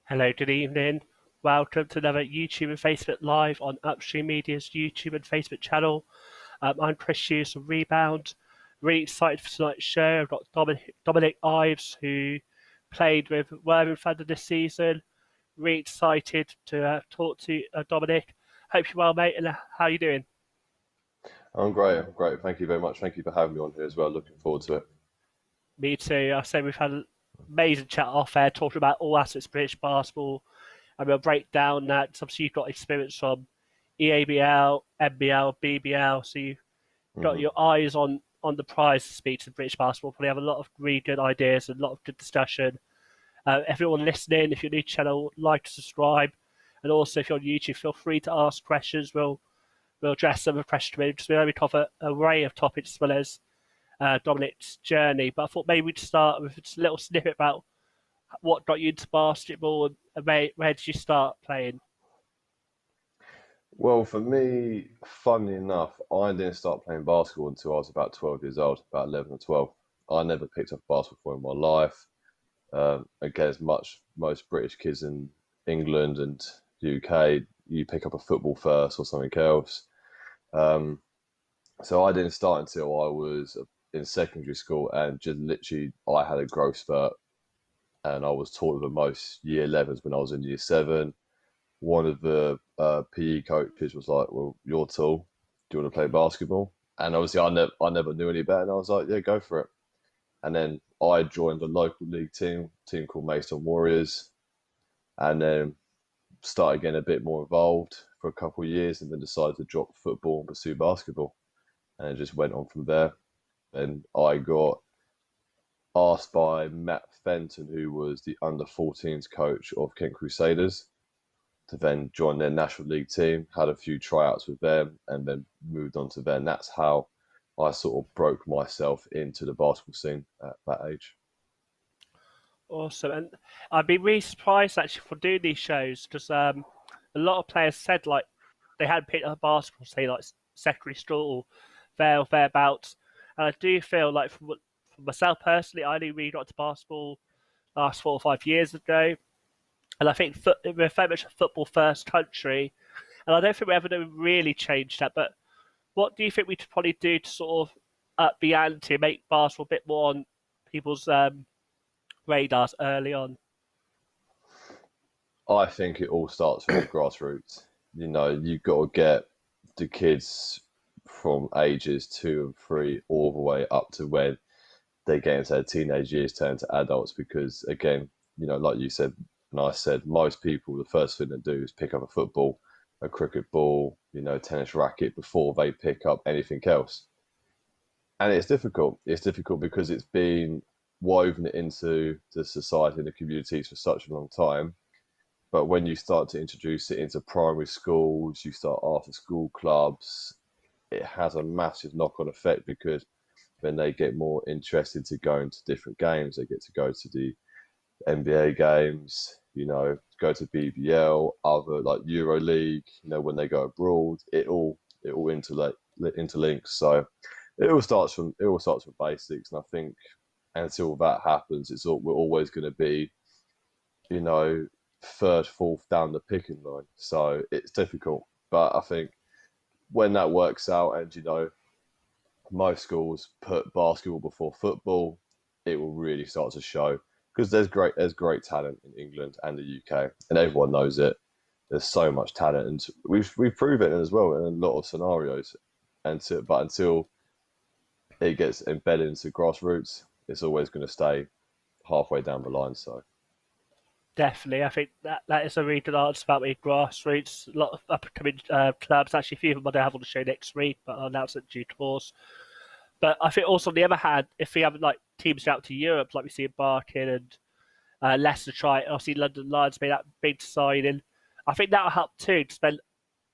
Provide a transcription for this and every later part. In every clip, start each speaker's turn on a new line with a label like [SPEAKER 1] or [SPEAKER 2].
[SPEAKER 1] Hello, good evening. Welcome to another YouTube and Facebook Live on Upstreamedia's YouTube and Facebook channel. I'm Chris Hughes from Rebound. Really excited for tonight's show. I've got Dominic Ives, who played with Worthing Thunder this season. Really excited to talk to Dominic. Hope you're well, mate, and how you doing?
[SPEAKER 2] I'm great. I'm great. Thank you very much. Thank you for having me on here as well. Looking forward to it.
[SPEAKER 1] Me too. I say we've had an amazing chat off air talking about all aspects of British basketball, and we'll break down that. 'Cause obviously, you've got experience from EABL, NBL, BBL, so you've got
[SPEAKER 2] hmm
[SPEAKER 1] your eyes on the prize to speak to British basketball. Probably have a lot of really good ideas and a lot of good discussion. Everyone listening, if you're new to the channel, like to subscribe, and also if you're on YouTube, feel free to ask questions. We'll address some of the questions because we cover an array of topics as well as Dominic's journey. But I thought maybe we'd start with just a little snippet about what got you into basketball and where did you start playing?
[SPEAKER 2] Well, for me, funnily enough, I didn't start playing basketball until I was about 12 years old, about 11 or 12. I never picked up basketball in my life. Again, as much most British kids in England and UK, you pick up a football first or something else. Um, so I didn't start until I was in secondary school, and just literally I had a growth spurt, and I was taller than most year 11s when I was in year seven. One of the PE coaches was like, "Well, you're tall. Do you want to play basketball?" And obviously, I never knew any better, and I was like, "Yeah, go for it." And then I joined a local league team called Maidstone Warriors, and then started getting a bit more involved for a couple of years, and then decided to drop football and pursue basketball, and it just went on from there. And I got asked by Matt Fenton, who was the under 14s coach of Kent Crusaders, to then join their National League team, had a few tryouts with them, and then moved on to them. That's how I sort of broke myself into the basketball scene at that age.
[SPEAKER 1] Awesome. And I'd be really surprised actually for doing these shows because a lot of players said like they hadn't picked up basketball, say like secondary school or thereabouts. And I do feel like for myself personally, I only really got into basketball last 4 or 5 years ago. And I think we're very much a football first country. And I don't think we ever really changed that. But what do you think we could probably do to sort of up the ante, make basketball a bit more on people's radars early on?
[SPEAKER 2] I think it all starts from the grassroots. You've got to get the kids from ages 2 and 3 all the way up to when they get into their teenage years, turn to adults. Because again, like you said, and I said, most people, the first thing they do is pick up a football, a cricket ball, tennis racket before they pick up anything else. And it's difficult. It's difficult because it's been woven into the society and the communities for such a long time. But when you start to introduce it into primary schools, you start after school clubs, it has a massive knock on effect because when they get more interested to go into different games, they get to go to the NBA games, go to BBL, other like Euro League, when they go abroad, it all interlinks. So it all starts from basics, and I think until that happens, we're always going to be, you know, third, fourth down the picking line. So it's difficult, but I think when that works out, and most schools put basketball before football, it will really start to show because there's great talent in England and the UK, and everyone knows it. There's so much talent, and we've proven it as well in a lot of scenarios. But until it gets embedded into grassroots, it's always going to stay halfway down the line. So
[SPEAKER 1] Definitely, I think that is a really good answer about the grassroots. A lot of up and coming clubs. Actually, a few of them I have on the show next week, but I'll announce it due course. But I think also on the other hand, if we have like teams out to Europe, like we see in Barking and Leicester try, obviously London Lions made that big signing. I think that'll help too.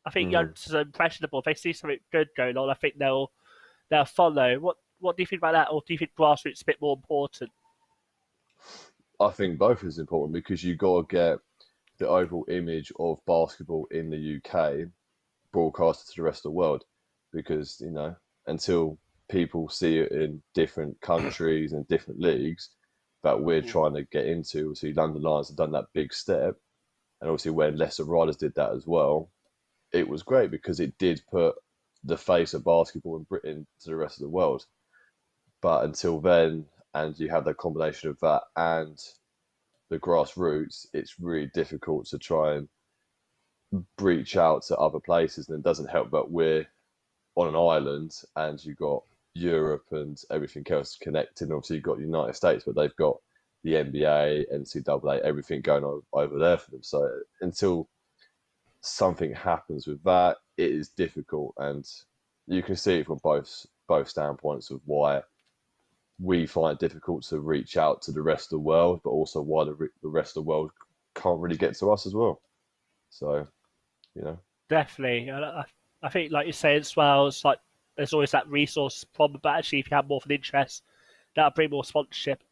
[SPEAKER 1] I think
[SPEAKER 2] mm,
[SPEAKER 1] youngsters are impressionable. If they see something good going on, I think they'll follow. What do you think about that, or do you think grassroots is a bit more important?
[SPEAKER 2] I think both is important because you got to get the overall image of basketball in the UK broadcasted to the rest of the world because until people see it in different countries and different leagues that we're trying to get into. So London Lions have done that big step. and obviously when Leicester Riders did that as well, it was great because it did put the face of basketball in Britain to the rest of the world. But until then, and you have the combination of that and the grassroots, it's really difficult to try and reach out to other places. And it doesn't help that we're on an island and you've got Europe and everything else connected. And obviously, you've got the United States, but they've got the NBA, NCAA, everything going on over there for them. So until something happens with that, it is difficult. And you can see it from both standpoints of why we find it difficult to reach out to the rest of the world, but also why the rest of the world can't really get to us as well. So, you know.
[SPEAKER 1] Definitely. I think, like you say as well, it's like there's always that resource problem, but actually, if you have more of an interest, that'll bring more sponsorship.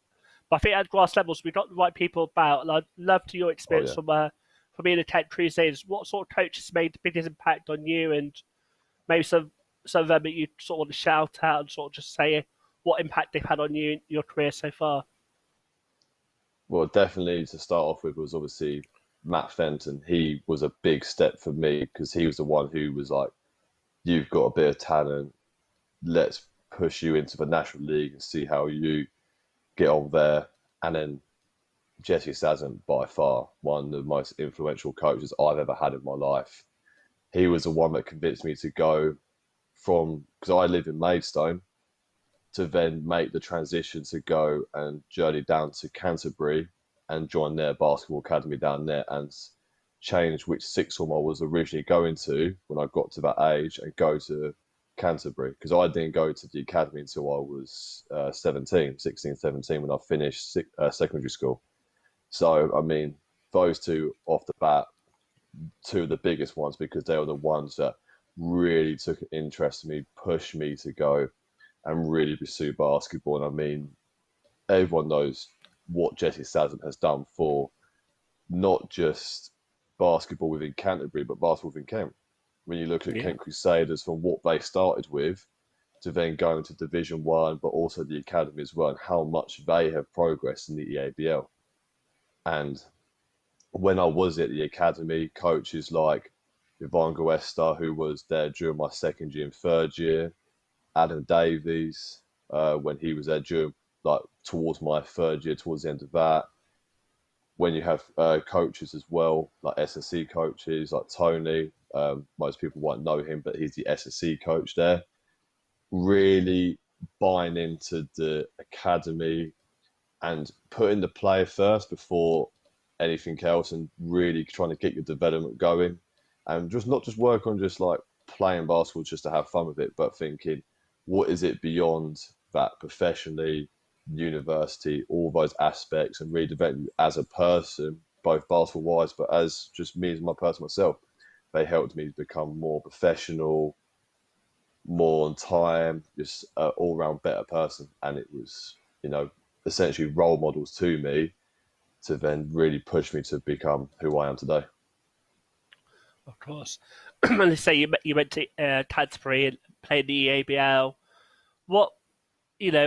[SPEAKER 1] But I think at grass levels, we've got the right people about. And I'd love to your
[SPEAKER 2] Oh
[SPEAKER 1] experience
[SPEAKER 2] yeah.
[SPEAKER 1] from being a Tent Crusaders. What sort of coaches made the biggest impact on you, and maybe some of them that you sort of want to shout out and sort of just say what impact they've had on you in your career so far?
[SPEAKER 2] Well, definitely to start off with was obviously Matt Fenton. He was a big step for me because he was the one who was like, "You've got a bit of talent. Let's push you into the National League and see how you get on there." And then Jesse Sazin, by far one of the most influential coaches I've ever had in my life. He was the one that convinced me to go from, because I live in Maidstone, to then make the transition to go and journey down to Canterbury and join their basketball academy down there and change which sixth form I was originally going to when I got to that age and go to Canterbury, because I didn't go to the academy until I was 17, 16, 17 when I finished secondary school. So, I mean, those two off the bat, two of the biggest ones because they were the ones that really took an interest in me, pushed me to go and really pursue basketball. And I mean, everyone knows what Jesse Sazin has done for not just basketball within Canterbury, but basketball within Kent. When you look at
[SPEAKER 1] Yeah.
[SPEAKER 2] Kent Crusaders from what they started with to then going to Division One, but also the academy as well, and how much they have progressed in the EABL. And when I was at the academy, coaches like Yvonne Goesta, who was there during my second year and third year, Adam Davies, when he was there during like towards my third year, towards the end of that. When you have coaches as well, like SSC coaches, like Tony, most people won't know him, but he's the SSC coach there. Really buying into the academy and putting the player first before anything else, and really trying to get your development going, and just not just work on just like playing basketball just to have fun with it, but thinking, what is it beyond that professionally, university, all those aspects, and really develop you as a person, both basketball wise, but as just me as my person myself. They helped me become more professional, more on time, just an all round better person. And it was, essentially role models to me to then really push me to become who I am today.
[SPEAKER 1] Of course. And they say you went to Canterbury and played the EABL. What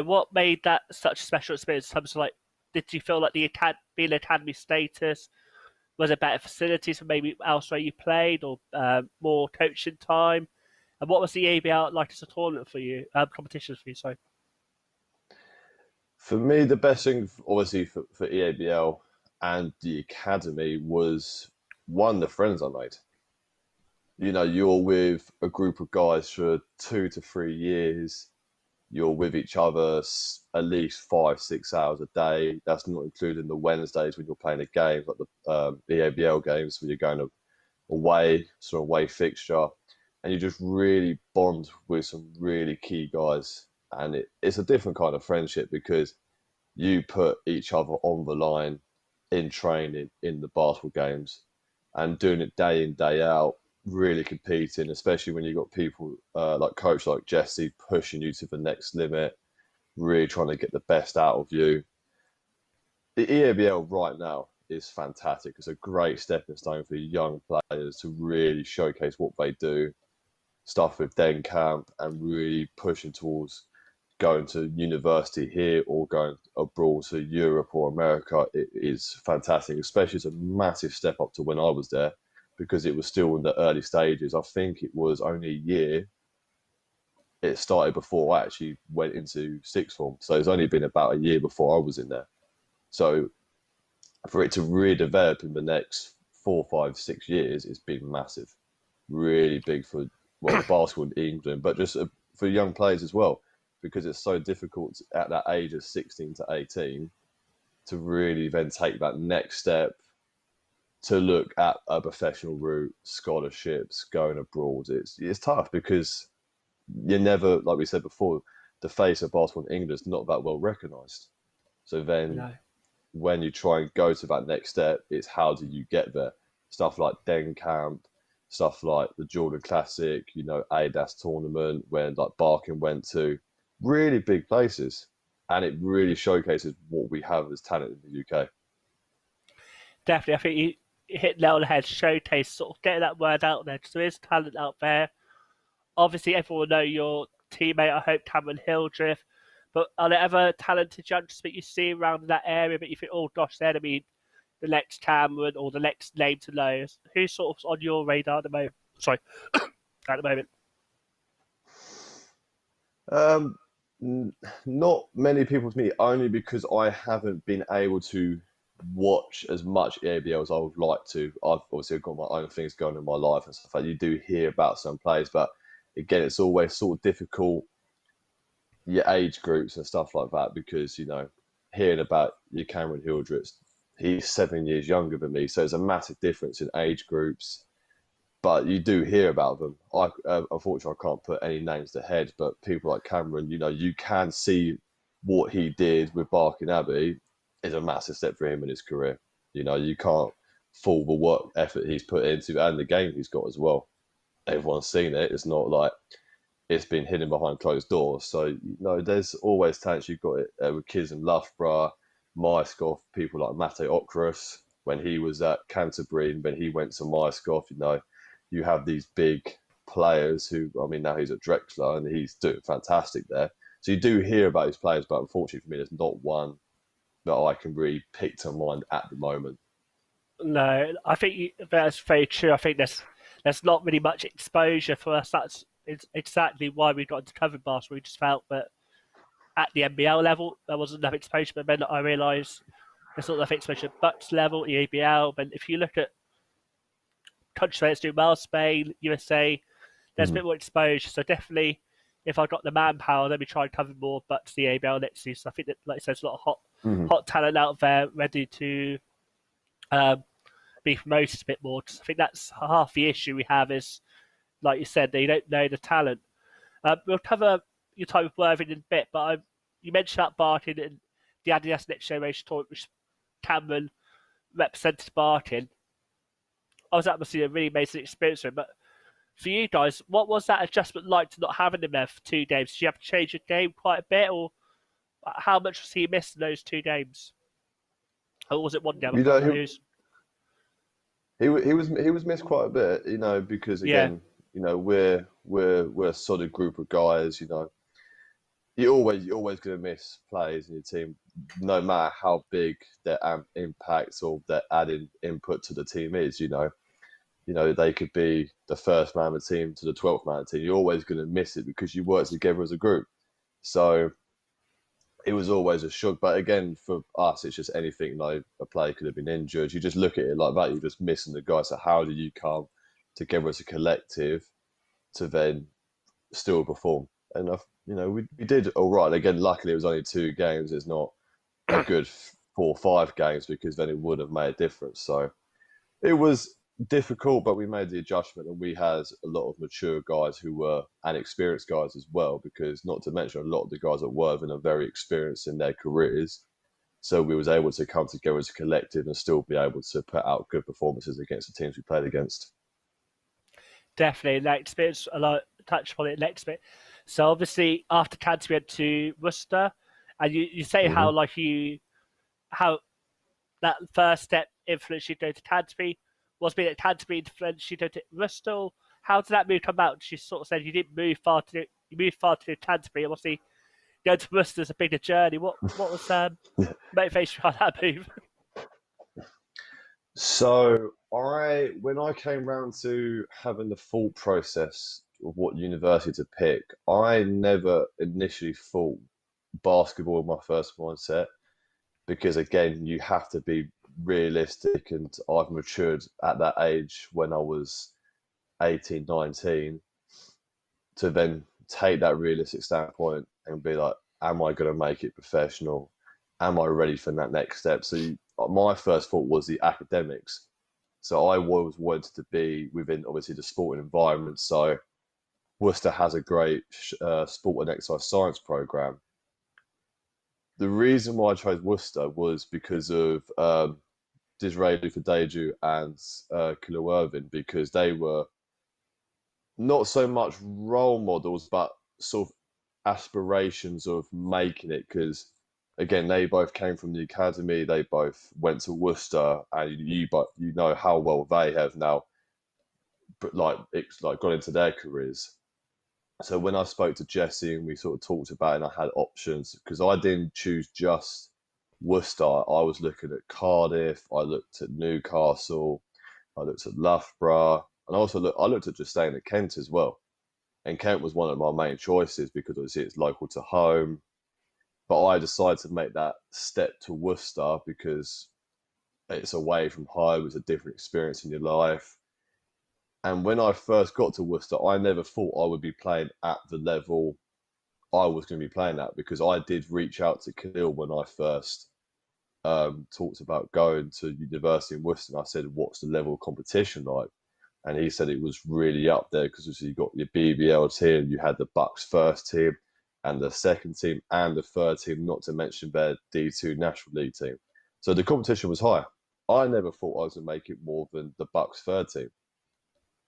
[SPEAKER 1] what made that such a special experience? In terms of like, did you feel like being academy status was it better facilities for maybe elsewhere you played, or more coaching time? And what was the EABL like as a tournament for you? Competition for you, sorry.
[SPEAKER 2] For me, the best thing, obviously, for EABL and the academy was one, the friends I made. You're with a group of guys for 2 to 3 years. You're with each other at least 5, 6 hours a day. That's not including the Wednesdays when you're playing a game, like the EABL games when you're going away, sort of away fixture. And you just really bond with some really key guys. And it's a different kind of friendship because you put each other on the line in training, in the basketball games, and doing it day in, day out, really competing, especially when you've got people like coach like Jesse pushing you to the next limit, really trying to get the best out of you. The EABL right now is fantastic. It's a great stepping stone for young players to really showcase what they do, stuff with Den Camp, and really pushing towards going to university here or going abroad to Europe or America, it is fantastic. Especially it's a massive step up to when I was there because it was still in the early stages. I think it was only a year it started before I actually went into sixth form. So it's only been about a year before I was in there. So for it to really develop in the next 4, 5, 6 years, it's been massive, really big for basketball in England, but just for young players as well, because it's so difficult at that age of 16 to 18 to really then take that next step to look at a professional route, scholarships, going abroad. It's tough because you're never, like we said before, the face of basketball in England is not that well recognised. So then
[SPEAKER 1] No.
[SPEAKER 2] when you try and go to that next step, it's how do you get there? Stuff like Den Camp, stuff like the Jordan Classic, Ives tournament, when like Barkin went to, really big places. And it really showcases what we have as talent in the UK.
[SPEAKER 1] Definitely, I think you hit nail on the head. Showcase, sort of getting that word out there because there is talent out there. Obviously, everyone will know your teammate. I hope Cameron Hildreth. But are there other talented youngsters that you see around in that area? But you think, oh gosh, they're the next Cameron or the next name to know? Who's sort of on your radar at the moment? Sorry, at the moment.
[SPEAKER 2] Um, Not many people to me, only because I haven't been able to watch as much EABL as I would like to. I've obviously got my own things going in my life and stuff like that. You do hear about some players, but again, it's always sort of difficult, your age groups and stuff like that, because, hearing about your Cameron Hildreth, he's 7 years younger than me. So there's a massive difference in age groups, but you do hear about them. Unfortunately, I can't put any names to head, but people like Cameron, you can see what he did with Barking Abbey is a massive step for him in his career. You can't fool the work effort he's put into and the game he's got as well. Everyone's seen it. It's not like it's been hidden behind closed doors. So, there's always talents. You've got it with kids in Loughborough, Myerscough, people like Mate Okras, when he was at Canterbury and when he went to Myerscough, you have these big players who, I mean, now he's at Drexler and he's doing fantastic there. So you do hear about these players, but unfortunately for me, there's not one that I can really pick to mind at the moment.
[SPEAKER 1] No, I think that's very true. I think there's not really much exposure for us. That's exactly why we got into covering basketball. We just felt that at the NBL level there wasn't enough exposure, but then I realised there's not enough exposure at Bucks level, the ABL. But if you look at countries where it's doing well, Spain, USA, there's a
[SPEAKER 2] Mm.
[SPEAKER 1] bit more exposure. So definitely, if I got the manpower, then we try and cover more Bucks, the ABL next year. So I think that, like I said, there's a lot of
[SPEAKER 2] Mm.
[SPEAKER 1] hot talent out there ready to um, be promoted a bit more. Cause I think that's half the issue we have is, like you said, they don't know the talent. We'll cover your time with Worthing in a bit, but you mentioned about Barton and the Adidas Next Generation Tour, which Cameron represented Barton. I was obviously a really amazing experience for him, but for you guys, what was that adjustment like to not having him there for 2 games? Did you have to change your game quite a bit, or how much was he missed in those 2 games? Or was it one game? I
[SPEAKER 2] You
[SPEAKER 1] can't
[SPEAKER 2] know,
[SPEAKER 1] remember who's.
[SPEAKER 2] he was missed quite a bit, because
[SPEAKER 1] Yeah,
[SPEAKER 2] again, we're a solid group of guys. You're always going to miss players in your team, no matter how big their impact or their added input to the team is. They could be the first man of the team to the 12th man of the team. You're always going to miss it because you work together as a group. So it was always a shock. But again, for us, it's just anything like a player could have been injured. You just look at it like that. You're just missing the guy. So how do you come together as a collective to then still perform? And we did all right. Again, luckily it was only 2 games. It's not a good 4 or 5 games because then it would have made a difference. So it was difficult, but we made the adjustment, and we had a lot of mature guys who were and experienced guys as well. Because not to mention, a lot of the guys at Worthing are very experienced in their careers, so we was able to come together as a collective and still be able to put out good performances against the teams we played against.
[SPEAKER 1] definitely. That experience, a lot touched upon it next bit. So obviously, after Canterbury went to Worcester, and you say
[SPEAKER 2] Hmm.
[SPEAKER 1] how that first step influenced you to go to Canterbury was being at Canterbury influenced you to go to Bristol. How did that move come about? She sort of said you didn't move far to you moved far to Canterbury. Obviously, going to Worcester's a bigger journey. What was motivation behind that move?
[SPEAKER 2] So when I came round to having the thought process of what university to pick, I never initially thought basketball in my first mindset because again, you have to be realistic, and I've matured at that age when I was 18, 19 to then take that realistic standpoint and be like, am I going to make it professional? Am I ready for that next step? So my first thought was the academics. So I always wanted to be within obviously the sporting environment. So Worcester has a great sport and exercise science program. The reason why I chose Worcester was because of Disraeli Fadeju and Kilo Irvin, because they were not so much role models, but sort of aspirations of making it. Because again, they both came from the academy. They both went to Worcester, and you know how well they have now, but like it's like got into their careers. So when I spoke to Jesse and we sort of talked about it, and I had options because I didn't choose just Worcester. I was looking at Cardiff. I looked at Newcastle. I looked at Loughborough, and I looked at just staying at Kent as well. And Kent was one of my main choices because obviously it's local to home. But I decided to make that step to Worcester because it's away from home. It's a different experience in your life. And when I first got to Worcester, I never thought I would be playing at the level I was going to be playing at, because I did reach out to Khalil when I first talked about going to university in Worcester. And I said, what's the level of competition like? And he said it was really up there because you got your BBL team, you had the Bucks first team and the second team and the third team, not to mention their D2 National League team. So the competition was high. I never thought I was going to make it more than the Bucks third team.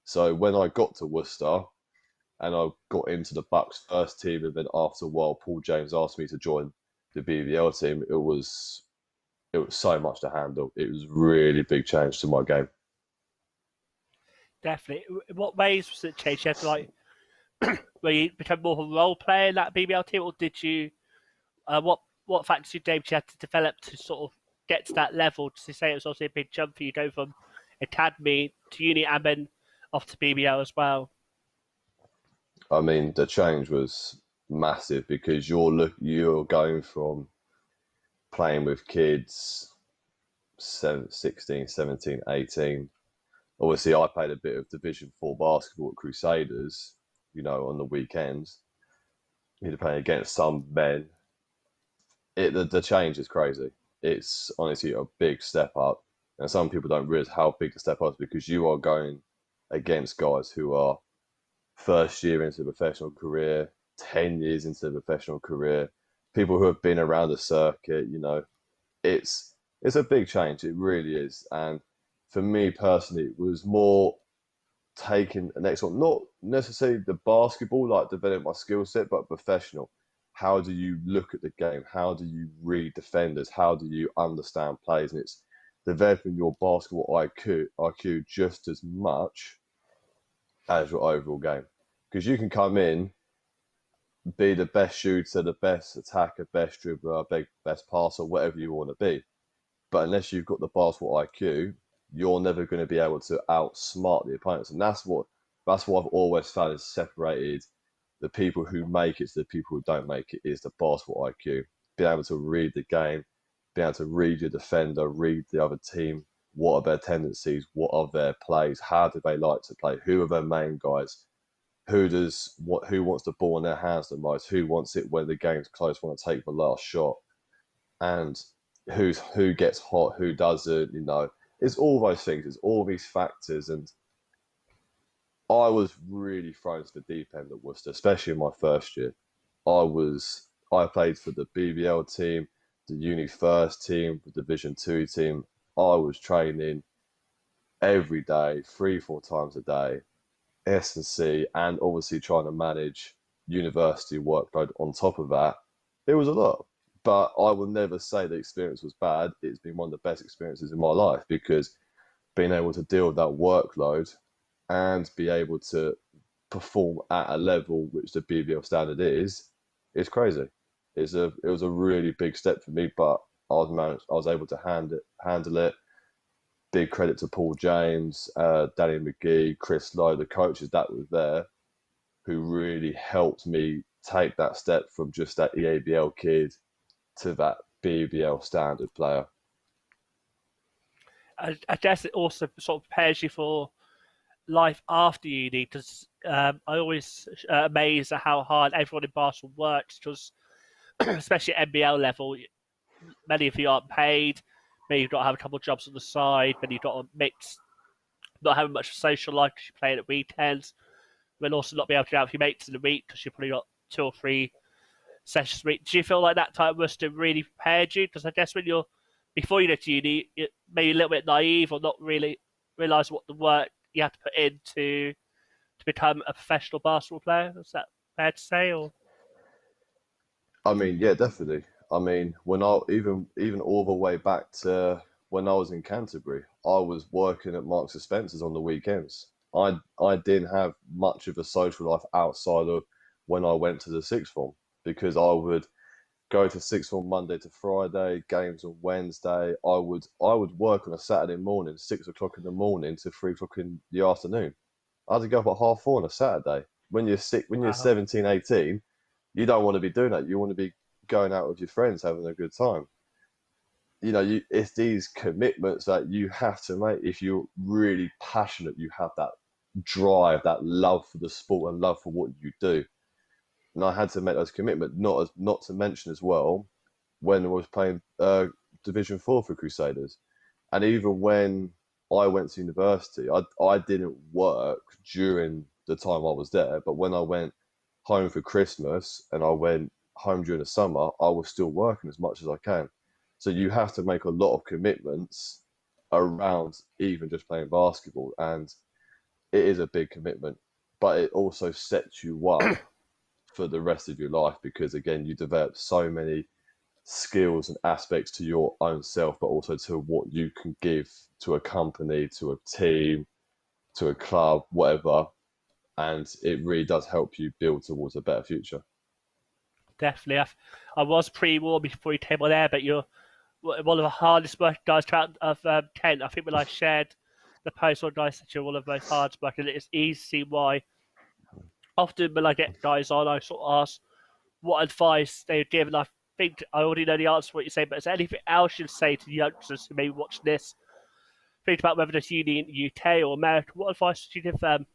[SPEAKER 2] So when I got to Worcester and I got into the Bucks first team, and then after a while, Paul James asked me to join the BBL team, it was so much to handle. It was really big change to my game.
[SPEAKER 1] Definitely. In what ways was it changed? You had to where you become more of a role player in that BBL team, or did you? What factors you had to develop to sort of get to that level? To say it was obviously a big jump for you, go from academy to uni and then off to BBL as well.
[SPEAKER 2] I mean, the change was massive because you're going from playing with kids 16, 17, 18. Obviously, I played a bit of Division 4 basketball at Crusaders, on the weekends. You're playing against some men. The change is crazy. It's honestly a big step up. And some people don't realize how big the step up is because you are going against guys who are first year into a professional career, 10 years into a professional career, people who have been around the circuit. It's a big change. It really is. And for me personally, it was more taking the next one, not necessarily the basketball, like develop my skill set, but professional. How do you look at the game? How do you read defenders? How do you understand plays? And it's developing your basketball IQ just as much as your overall game. Because you can come in, be the best shooter, the best attacker, best dribbler, best passer, whatever you want to be. But unless you've got the basketball IQ, you're never going to be able to outsmart the opponents. And that's what I've always found has separated the people who make it to the people who don't make it, is the basketball IQ. Being able to read the game, being able to read your defender, read the other team, what are their tendencies, what are their plays, how do they like to play, who are their main guys, who wants the ball in their hands the most, who wants it when the game's close, want to take the last shot, and who gets hot, who doesn't. It's all those things, it's all these factors. And I was really thrown to the deep end at Worcester, especially in my first year. I played for the BBL team, the uni first team, the Division 2 team. I was training every day, 3-4 times a day, S&C, and obviously trying to manage university workload on top of that. It was a lot. But I will never say the experience was bad. It's been one of the best experiences in my life, because being able to deal with that workload and be able to perform at a level which the BBL standard is crazy. it was a really big step for me, but I was able to handle it. Big credit to Paul James, Danny McGee, Chris Lowe, the coaches that were there, who really helped me take that step from just that EABL kid to that BBL standard player.
[SPEAKER 1] I guess it also sort of prepares you for life after uni because I always amazed at how hard everyone in Barcelona works because especially at NBL level, many of you aren't paid. Maybe you've got to have a couple of jobs on the side. Then you've got to mix, not having much social life because you're playing at weekends. Then also not be able to get out with your mates in the week because you've probably got 2 or 3 sessions a week. Do you feel like that time must have really prepared you? Because I guess when you're before you go to uni, you're maybe a little bit naive or not really realise what the work you have to put in to become a professional basketball player. Is that fair to say? Or
[SPEAKER 2] I mean, yeah, definitely. I mean, when I even all the way back to when I was in Canterbury, I was working at Marks and Spencer's on the weekends. I didn't have much of a social life outside of when I went to the sixth form because I would go to sixth form Monday to Friday, games on Wednesday. I would work on a Saturday morning, 6 o'clock in the morning to 3 o'clock in the afternoon. I had to go up at 4:30 on a Saturday. When you're
[SPEAKER 1] wow,
[SPEAKER 2] 17, 18, you don't want to be doing that. You want to be going out with your friends, having a good time. It's these commitments that you have to make. If you're really passionate, you have that drive, that love for the sport and love for what you do. And I had to make those commitments. Not to mention as well, when I was playing Division 4 for Crusaders, and even when I went to university, I didn't work during the time I was there. But when I went home for Christmas and I went home during the summer, I was still working as much as I can. So you have to make a lot of commitments around even just playing basketball, and it is a big commitment. But it also sets you up for the rest of your life because again, you develop so many skills and aspects to your own self, but also to what you can give to a company, to a team, to a club, whatever. And it really does help you build towards a better future.
[SPEAKER 1] definitely. I was pre-war before you came on air, but you're one of the hardest working guys of Kent. I think when I shared the post on guys that you're one of the most hardest working, it's easy to see why. Often when I get guys on, I sort of ask what advice they would give, and I think I already know the answer to what you say, but is there anything else you'd say to the youngsters who may watch this? Think about whether it's uni in the UK or America. What advice would you give them?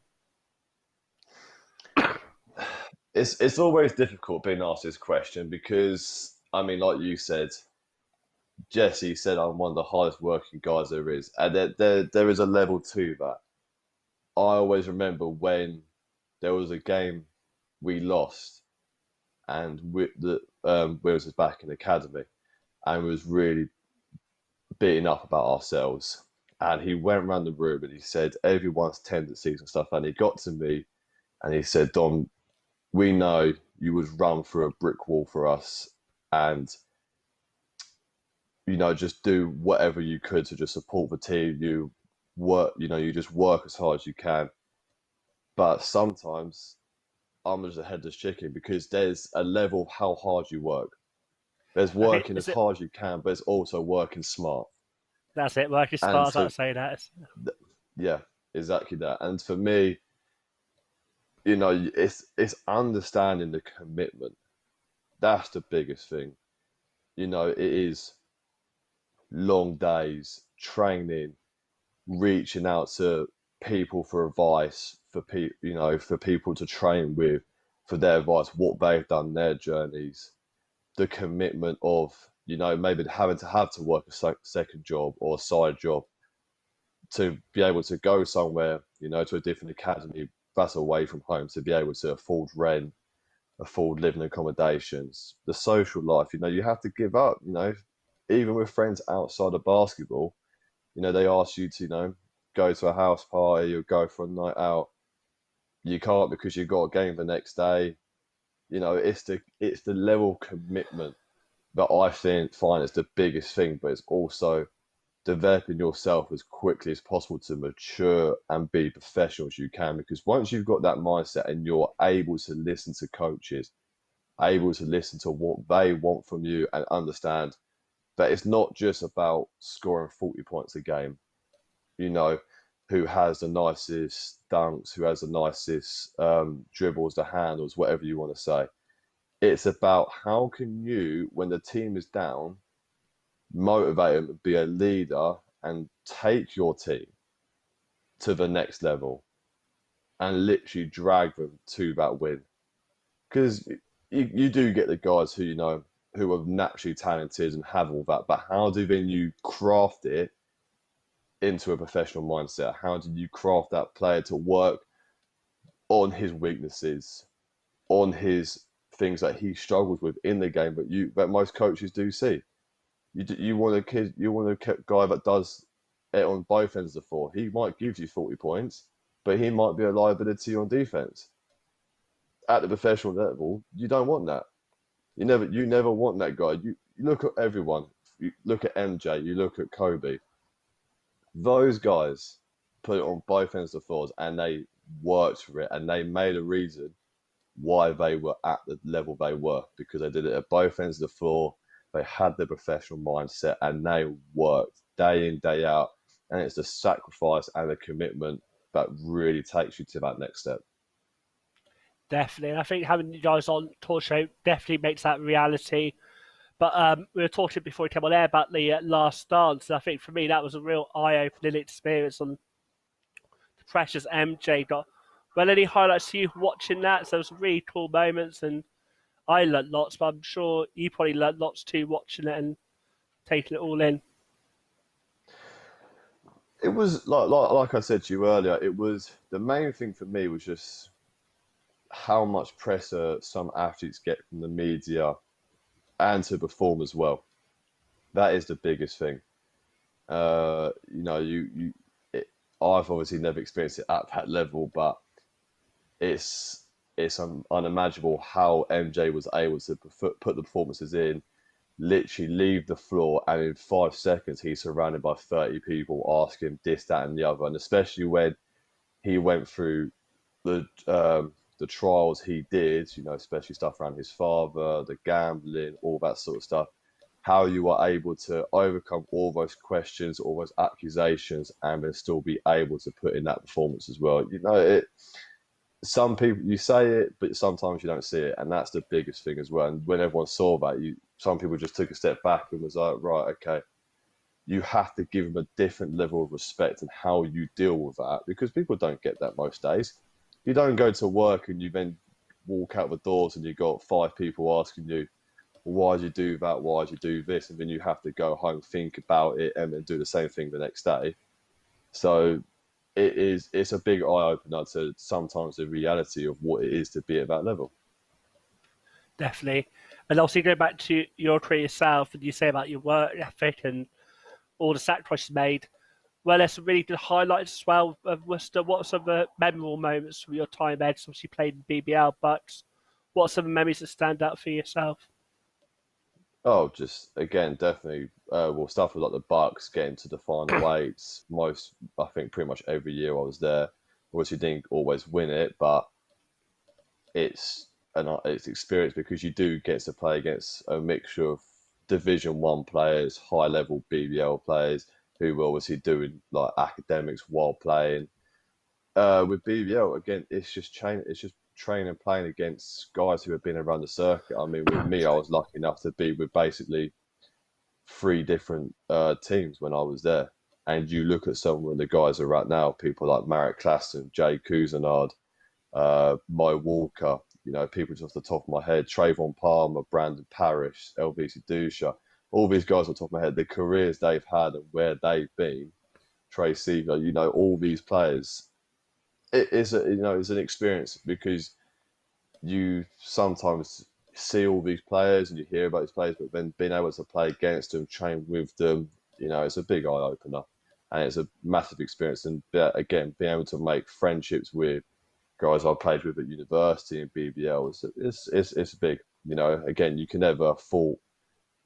[SPEAKER 2] It's always difficult being asked this question because I mean, like you said, Jesse said I'm one of the hardest working guys there is, and there is a level to that. I always remember when there was a game we lost, and Wills was back in the academy, and was really beating up about ourselves. And he went around the room and he said everyone's tendencies and stuff. And he got to me and he said, Dom, we know you would run through a brick wall for us, and just do whatever you could to just support the team. You work, you just work as hard as you can. But sometimes I'm just a headless chicken because there's a level of how hard you work. There's
[SPEAKER 1] I think
[SPEAKER 2] working as
[SPEAKER 1] is it
[SPEAKER 2] hard as you can, but it's also working smart.
[SPEAKER 1] that's it. Working
[SPEAKER 2] And
[SPEAKER 1] smart, as I say that.
[SPEAKER 2] yeah, exactly that. And for me, it's understanding the commitment. That's the biggest thing. It is long days, training, reaching out to people for advice, for people to train with, for their advice, what they've done, their journeys, the commitment of, maybe having to work a second job or a side job to be able to go somewhere, to a different academy that's away from home, to be able to afford rent, afford living accommodations, the social life, you have to give up, even with friends outside of basketball, they ask you to, go to a house party or go for a night out. You can't because you've got a game the next day. It's the level of commitment that I find is the biggest thing, but it's also developing yourself as quickly as possible to mature and be professional as you can. Because once you've got that mindset and you're able to listen to coaches able to listen to what they want from you and understand that it's not just about scoring 40 points a game, you know, who has the nicest dunks, who has the nicest dribbles, the handles, whatever you want to say. It's about how can you, when the team is down, motivate them, be a leader, and take your team to the next level and literally drag them to that win. Because you do get the guys who, you know, who are naturally talented and have all that, but how do then you craft it into a professional mindset? How do you craft that player to work on his weaknesses, on his things that he struggles with in the game, that most coaches do see? You want a kid, you want a guy that does it on both ends of the floor. He might give you 40 points, but he might be a liability on defense. At the professional level, you don't want that. You never want that guy. You look at everyone. You look at MJ. You look at Kobe. Those guys put it on both ends of the floors, and they worked for it, and they made a reason why they were at the level they were, because they did it at both ends of the floor. They had the professional mindset, and they worked day in, day out. And it's the sacrifice and the commitment that really takes you to that next step.
[SPEAKER 1] Definitely. And I think having you guys on talk show definitely makes that reality. But we were talking before we came on air about the Last Dance. And I think for me that was a real eye-opening experience on the precious MJ got. Well, any highlights to you watching that? So there was some really cool moments, and I learnt lots, but I'm sure you probably learnt lots too watching it and taking it all in.
[SPEAKER 2] It was like I said to you earlier. It was the main thing for me was just how much pressure some athletes get from the media and to perform as well. That is the biggest thing. You know, I've obviously never experienced it at that level, but it's unimaginable how MJ was able to put the performances in, literally leave the floor, and in 5 seconds he's surrounded by 30 people asking this, that, and the other, and especially when he went through the trials he did, you know, especially stuff around his father, the gambling, all that sort of stuff. How you are able to overcome all those questions, all those accusations, and then still be able to put in that performance as well. You know, some people you say it, but sometimes you don't see it, and that's the biggest thing as well. And when everyone saw that, some people just took a step back and was like, right, okay, you have to give them a different level of respect and how you deal with that, because people don't get that most days. You don't go to work and you then walk out the doors and you've got 5 people asking you, well, why did you do that? Why did you do this? And then you have to go home, think about it, and then do the same thing the next day. So it's a big eye opener to sometimes the reality of what it is to be at that level.
[SPEAKER 1] Definitely. And also go back to your career yourself, and you say about your work ethic and all the sacrifices made. Well, there's some really good highlights as well of Worcester. What are some of the memorable moments from your time there? Because obviously you played in BBL, but what are some memories that stand out for yourself?
[SPEAKER 2] Oh, just again, definitely. Well, stuff with like the Bucks getting to the final eights. I think, pretty much every year I was there. Obviously, didn't always win it, but it's it's experience, because you do get to play against a mixture of Division 1 players, high level BBL players who were obviously doing like academics while playing. With BBL again, it's just training and playing against guys who have been around the circuit. I mean, with me, I was lucky enough to be with basically 3 different teams when I was there. And you look at some of the guys who are right now, people like Marek Klassen, Jay Cousinard, Mo Walker, you know, people just off the top of my head, Trayvon Palmer, Brandon Parrish, LBC Dusha, all these guys on top of my head, the careers they've had and where they've been, Trey Seaver, you know, all these players. It's an experience, because you sometimes see all these players and you hear about these players, but then being able to play against them, train with them, you know, it's a big eye opener, and it's a massive experience. And again, being able to make friendships with guys I played with at university and BBL it's big. You know, again, you can never fault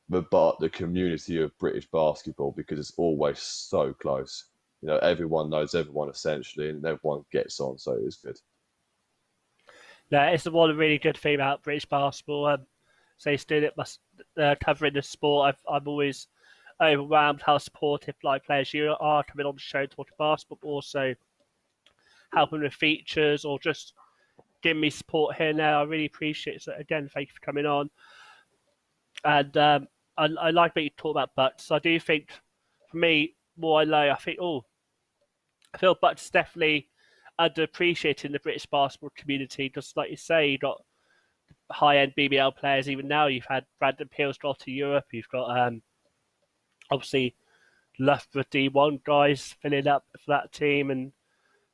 [SPEAKER 2] the community of British basketball, because it's always so close. You know, everyone knows everyone essentially, and everyone gets on, so it's good.
[SPEAKER 1] No, it's one really good thing about British basketball. So he's doing it, covering the sport. I'm always overwhelmed how supportive like players you are coming on the show talking basketball, but also helping with features or just giving me support here now. I really appreciate it. So again, thank you for coming on. And I like that you talk about Butts. I do think, for me, more I know, I feel Butts definitely underappreciated in the British basketball community. Just like you say, you got high-end BBL players. Even now, you've had Brandon Peels go to Europe. You've got obviously Loughborough D1 guys filling up for that team, and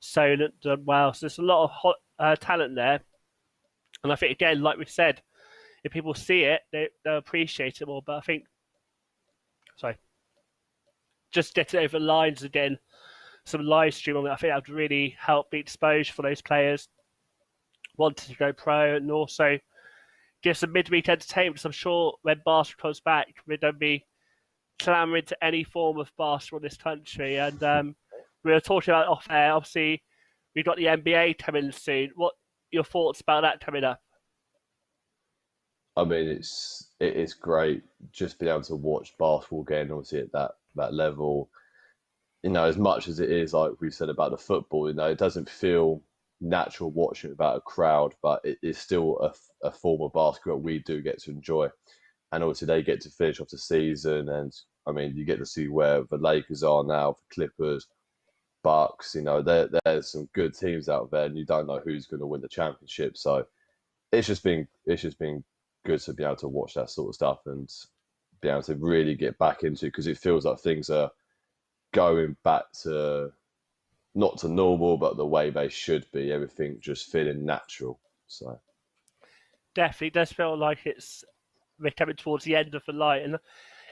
[SPEAKER 1] Solent done well. So there's a lot of hot talent there. And I think, again, like we said, if people see it, they'll appreciate it more. But I think, sorry, just getting over the lines again, some live stream on it, I think that would really help the exposure for those players wanting to go pro, and also give some midweek entertainment. Because I'm sure when basketball comes back, we don't be clamouring to any form of basketball in this country. And we were talking about off air. Obviously, we've got the NBA coming soon. What are your thoughts about that coming up?
[SPEAKER 2] I mean, it's great just being able to watch basketball again, obviously at that level. As much as it is like we said about the football, it doesn't feel natural watching it without a crowd, but it is still a form of basketball we do get to enjoy. And obviously they get to finish off the season, and I mean, you get to see where the Lakers are now, the Clippers, Bucks. There's some good teams out there, and you don't know who's going to win the championship. So it's just been good to be able to watch that sort of stuff and be able to really get back into it, because it feels like things are going back to not to normal, but the way they should be. Everything just feeling natural. So
[SPEAKER 1] Definitely does feel like we're coming towards the end of the light. And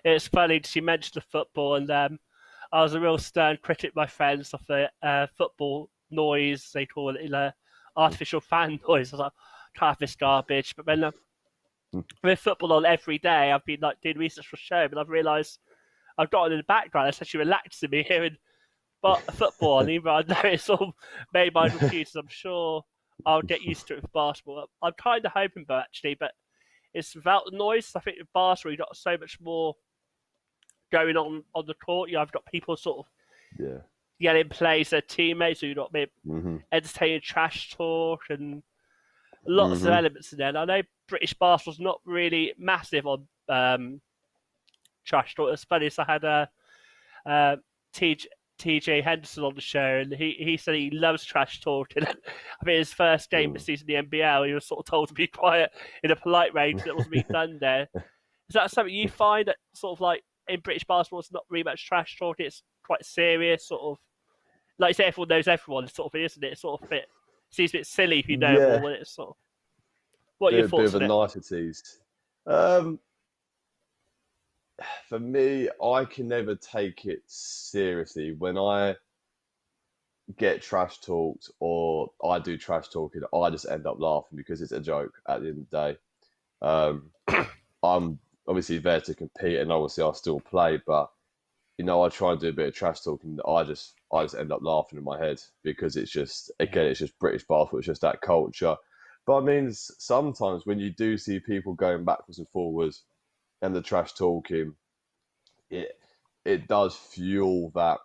[SPEAKER 1] it's funny she mentioned the football, and I was a real stern critic, my friends, of the football noise. They call it artificial fan noise. I was like, can't have this garbage. But then with football on every day, I've been like doing research for the show, but I've realised I've got it in the background. It's actually relaxing me hearing football, and even I know it's all made by computers. I'm sure I'll get used to it with basketball. I'm kind of hoping, but it's without the noise. I think with basketball, you've got so much more going on the court. I've got people sort of
[SPEAKER 2] yeah.
[SPEAKER 1] yelling plays their teammates, so you've got
[SPEAKER 2] Mm-hmm.
[SPEAKER 1] entertaining trash talk and lots of
[SPEAKER 2] Mm-hmm.
[SPEAKER 1] elements in there. And I know British basketball's not really massive on trash talk. It's funny, so I had TJ Henderson on the show, and he said he loves trash talking. I think his first game this season in the NBL, he was sort of told to be quiet in a polite range that wasn't being done there. Is that something you find that sort of like in British basketball, it's not really much trash talking, it's quite serious, sort of like you say, everyone knows everyone, sort of, isn't it? It's sort of seems a bit silly if you know more
[SPEAKER 2] Yeah,
[SPEAKER 1] when it's sort of. What are your
[SPEAKER 2] bit
[SPEAKER 1] thoughts
[SPEAKER 2] of a
[SPEAKER 1] on it?
[SPEAKER 2] niceties. Um, for me, I can never take it seriously when I get trash talked or I do trash talking. I just end up laughing because it's a joke at the end of the day. Um, I'm obviously there to compete, and obviously I'll still play, but I try and do a bit of trash talking. I just end up laughing in my head because it's just, again, it's just British basketball. It's just that culture. But I mean, sometimes when you do see people going backwards and forwards and the trash talking, it it does fuel that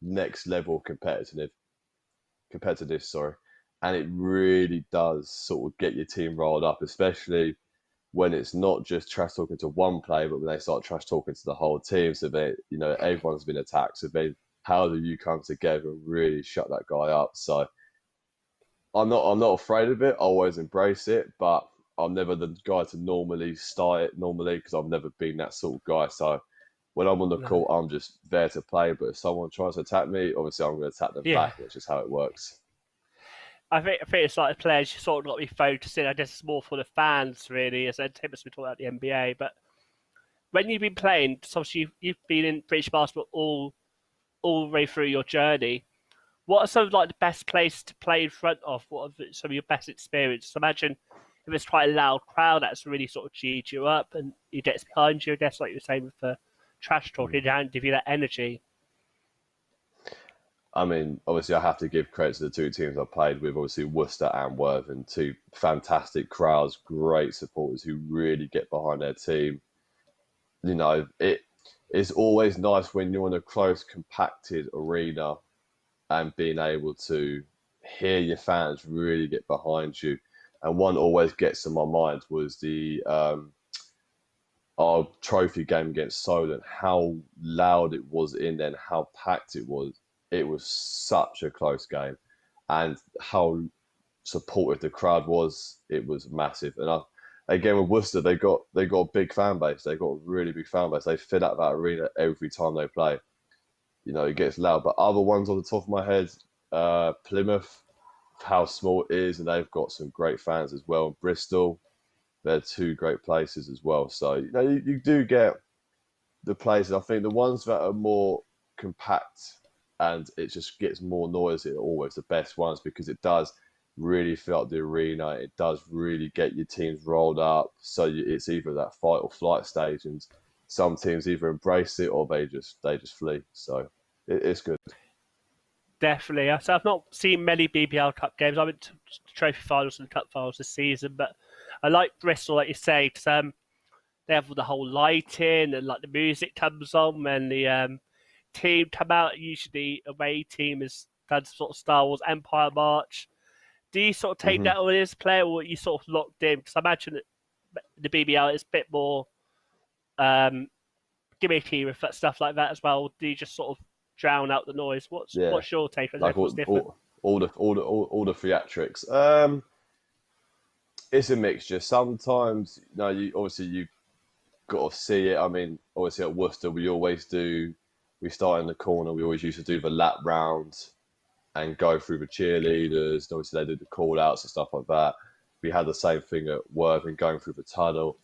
[SPEAKER 2] next level competitive, sorry, and it really does sort of get your team rolled up, especially when it's not just trash talking to one player, but when they start trash talking to the whole team. So everyone's been attacked. So how do you come together and really shut that guy up? So I'm not afraid of it. I always embrace it, but I'm never the guy to normally start it normally, because I've never been that sort of guy. So when I'm on the
[SPEAKER 1] No.
[SPEAKER 2] court, I'm just there to play. But if someone tries to attack me, obviously I'm going to attack them
[SPEAKER 1] Yeah.
[SPEAKER 2] back, which is how it works.
[SPEAKER 1] I think it's like the players you sort of got to be focusing. I guess it's more for the fans really, as entertainment. We talk about the NBA, but when you've been playing, so obviously you've been in British basketball all the way through your journey. What are some of like the best place to play in front of? What are some of your best experiences? Imagine if it's quite a loud crowd that's really sort of cheered you up and he gets behind you. I guess like you were saying with the trash talking,
[SPEAKER 2] Mm.
[SPEAKER 1] down, give you that energy.
[SPEAKER 2] I mean, obviously, I have to give credit to the two teams I played with. Obviously, Worcester and Worthing, two fantastic crowds, great supporters who really get behind their team. You know, it's always nice when you're in a close, compacted arena and being able to hear your fans really get behind you. And one always gets in my mind was the our trophy game against Solent, how loud it was in there and how packed it was. It was such a close game, and how supportive the crowd was. It was massive. And again with Worcester, they got a big fan base. They got a really big fan base. They fill out that arena every time they play. You know, it gets loud. But other ones on the top of my head, Plymouth, how small it is, and they've got some great fans as well. And Bristol, they're two great places as well. So you know, you do get the places. I think the ones that are more compact and it just gets more noisy are always the best ones because it does really fill up the arena. It does really get your teams rolled up. So it's either that fight or flight stage, and some teams either embrace it or they just flee. So it's good.
[SPEAKER 1] Definitely. So I've not seen many BBL Cup games. I went to trophy finals and cup finals this season, but I like Bristol, like you say, because they have the whole lighting and like the music comes on when the team come out. Usually, away team is done sort of Star Wars Empire March. Do you sort of take
[SPEAKER 2] Hmm.
[SPEAKER 1] that on as a player, or are you sort of locked in? Because I imagine that the BBL is a bit more um, gimmicky with that stuff like that as well. Do you just sort of drown out the noise? What's
[SPEAKER 2] Yeah,
[SPEAKER 1] what's your take on
[SPEAKER 2] like
[SPEAKER 1] it? What's different?
[SPEAKER 2] all the theatrics. It's a mixture. Sometimes, you know, you obviously you got to see it. I mean, obviously at Worcester, we always do. We start in the corner. We always used to do the lap round and go through the cheerleaders. And obviously, they do the call outs and stuff like that. We had the same thing at Worthing, going through the tunnel.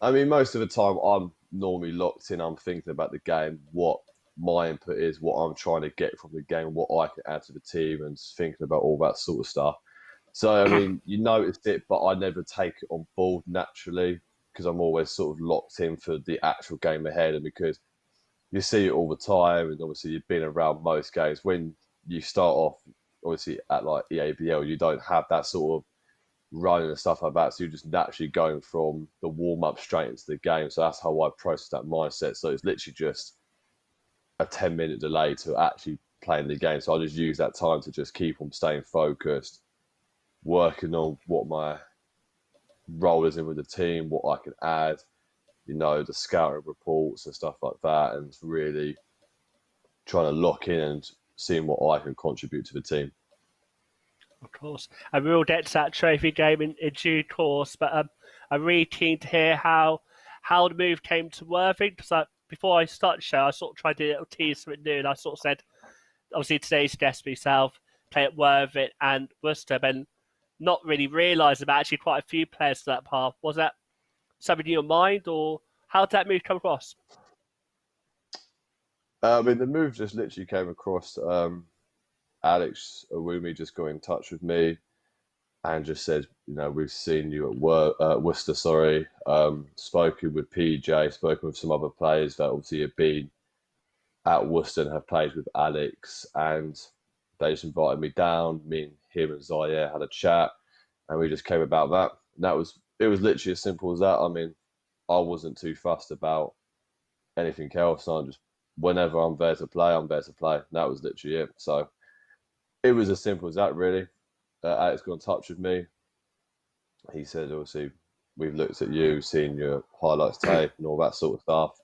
[SPEAKER 2] I mean, most of the time, I'm normally locked in. I'm thinking about the game, what my input is, what I'm trying to get from the game, what I can add to the team, and thinking about all that sort of stuff. So, I mean, you notice it, but I never take it on board naturally because I'm always sort of locked in for the actual game ahead. And because you see it all the time, and obviously you've been around most games. When you start off, obviously at like EABL, you don't have that sort of running and stuff like that. So you're just naturally going from the warm up straight into the game. So that's how I process that mindset. So it's literally just a 10-minute delay to actually playing the game. So I just use that time to just keep on staying focused, working on what my role is in with the team, what I can add, you know, the scouting reports and stuff like that, and really trying to lock in and seeing what I can contribute to the team.
[SPEAKER 1] Of course. And we'll get to that trophy game in due course, but I'm really keen to hear how the move came to Worthing, because before I start the show, I sort of tried to do a little tease something new, and I sort of said, obviously today's guest for yourself, play at Worthing and Worcester, and not really realising about actually quite a few players to that path. Was that something in your mind, or how did that move come across?
[SPEAKER 2] I mean, the move just literally came across. Alex Awumi just got in touch with me and just said, you know, we've seen you at Worcester, sorry, spoken with PJ, spoken with some other players that obviously have been at Worcester and have played with Alex, and they just invited me down. Me and him and Zaire had a chat, and we just came about that. And it was literally as simple as that. I mean, I wasn't too fussed about anything else. I'm just whenever I'm there to play, I'm there to play. And that was literally it. So it was as simple as that, really. Alex got in touch with me. He said, obviously, we've looked at you, seen your highlights tape and all that sort of stuff.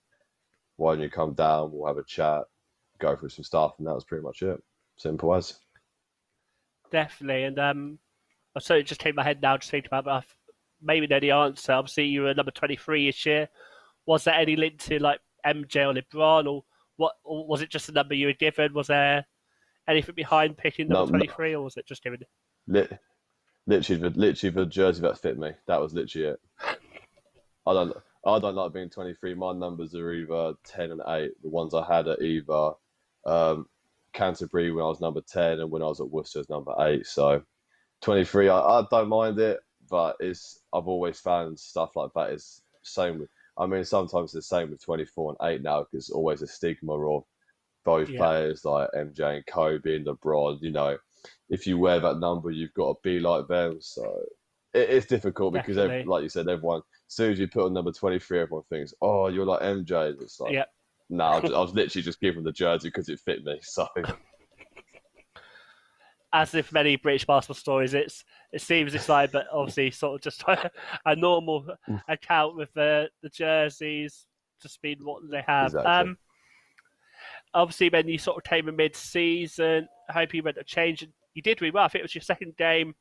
[SPEAKER 2] Why don't you come down? We'll have a chat, go through some stuff, and that was pretty much it. Simple as.
[SPEAKER 1] Definitely, and I sort of just came to my head now, just thinking about, but I maybe know the answer. Obviously, you were number 23 this year. Was there any link to like MJ or LeBron, or what? Or was it just a number you were given? Was there anything behind picking number
[SPEAKER 2] No, no
[SPEAKER 1] 23, or was it just given?
[SPEAKER 2] lit, literally the jersey that fit me. That was literally it. I don't I don't like being 23. My numbers are either 10 and 8. The ones I had are either um, Canterbury when I was number 10 and when I was at Worcester as number 8. So 23, I don't mind it, but I've always found stuff like that is same with. I mean, sometimes it's the same with 24 and 8 now because it's always a stigma of both
[SPEAKER 1] Yeah,
[SPEAKER 2] players like MJ and Kobe and LeBron. If you wear that number, you've got to be like them. So it's difficult because,
[SPEAKER 1] definitely.
[SPEAKER 2] like you said, everyone, as soon as you put on number 23, everyone thinks, oh, you're like MJ. It's like,
[SPEAKER 1] Yeah.
[SPEAKER 2] no, I was literally just giving the jersey because it fit me. So,
[SPEAKER 1] As if many British basketball stories, it seems it's like, but obviously sort of just a normal account with the jerseys just being what they have.
[SPEAKER 2] exactly.
[SPEAKER 1] Obviously, when you sort of came in mid-season, I hope you went to change. You did really well. I think it was your second game.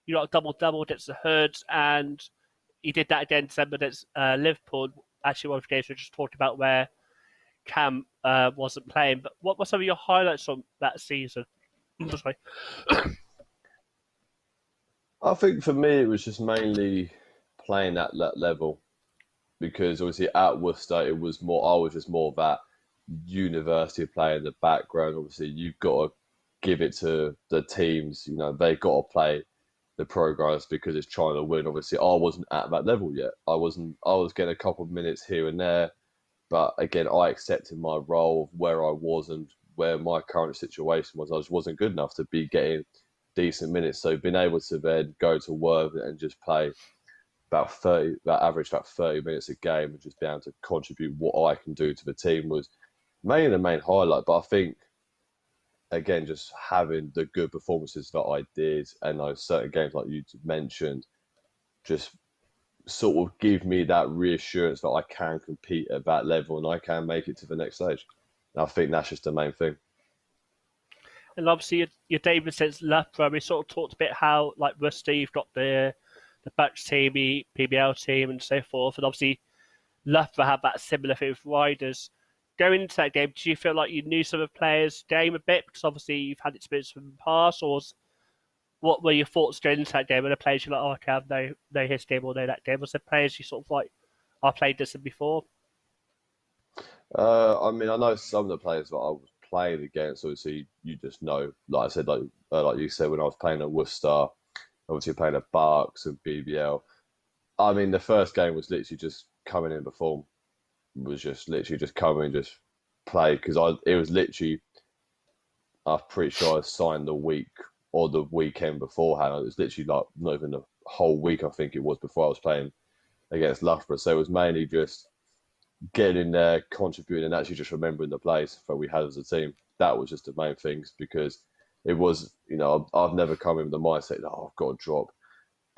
[SPEAKER 1] You got a double against the Hoods, and you did that again December against Liverpool. Actually, one of the games we just talked about where Cam wasn't playing. But what were some of your highlights from that season? Sorry.
[SPEAKER 2] I think for me, it was just mainly playing at that level because obviously at Worcester, it was more, I was just more of that university player in the background. Obviously, you've got to give it to the teams, they got to play the pro guys because it's trying to win. Obviously, I wasn't at that level yet. I was getting a couple of minutes here and there, but again, I accepted my role of where I was and where my current situation was. I just wasn't good enough to be getting decent minutes. So being able to then go to work and just play about 30 minutes a game and just be able to contribute what I can do to the team was mainly the main highlight. But I think again, just having the good performances that I did and those certain games like you mentioned, just sort of give me that reassurance that I can compete at that level and I can make it to the next stage. And I think that's just the main thing.
[SPEAKER 1] And obviously, your David says Loughborough. We sort of talked a bit how, like, Rusty, you've got the Bucks team, the PBL team, and so forth. And obviously, Loughborough have that similar thing with Riders. Going into that game, do you feel like you knew some of the players' game a bit? Because obviously, you've had experience from the past. Or what were your thoughts going into that game? Were the players you're like, oh, okay, I know his game or know that game? Was there players you sort of like, I played this before?
[SPEAKER 2] I mean, I know some of the players that I was playing against. Obviously, you just know, like I said, like you said, when I was playing at Worcester, obviously playing at Berks and BBL. I mean, the first game was literally just coming in perform. Was just literally just come and just play because it was literally I'm pretty sure I signed the week or the weekend beforehand. It was literally like not even the whole week I think it was before I was playing against Loughborough. So it was mainly just getting in there, contributing, and actually just remembering the plays that we had as a team. That was just the main things because it was I've never come in with the mindset that I've got to drop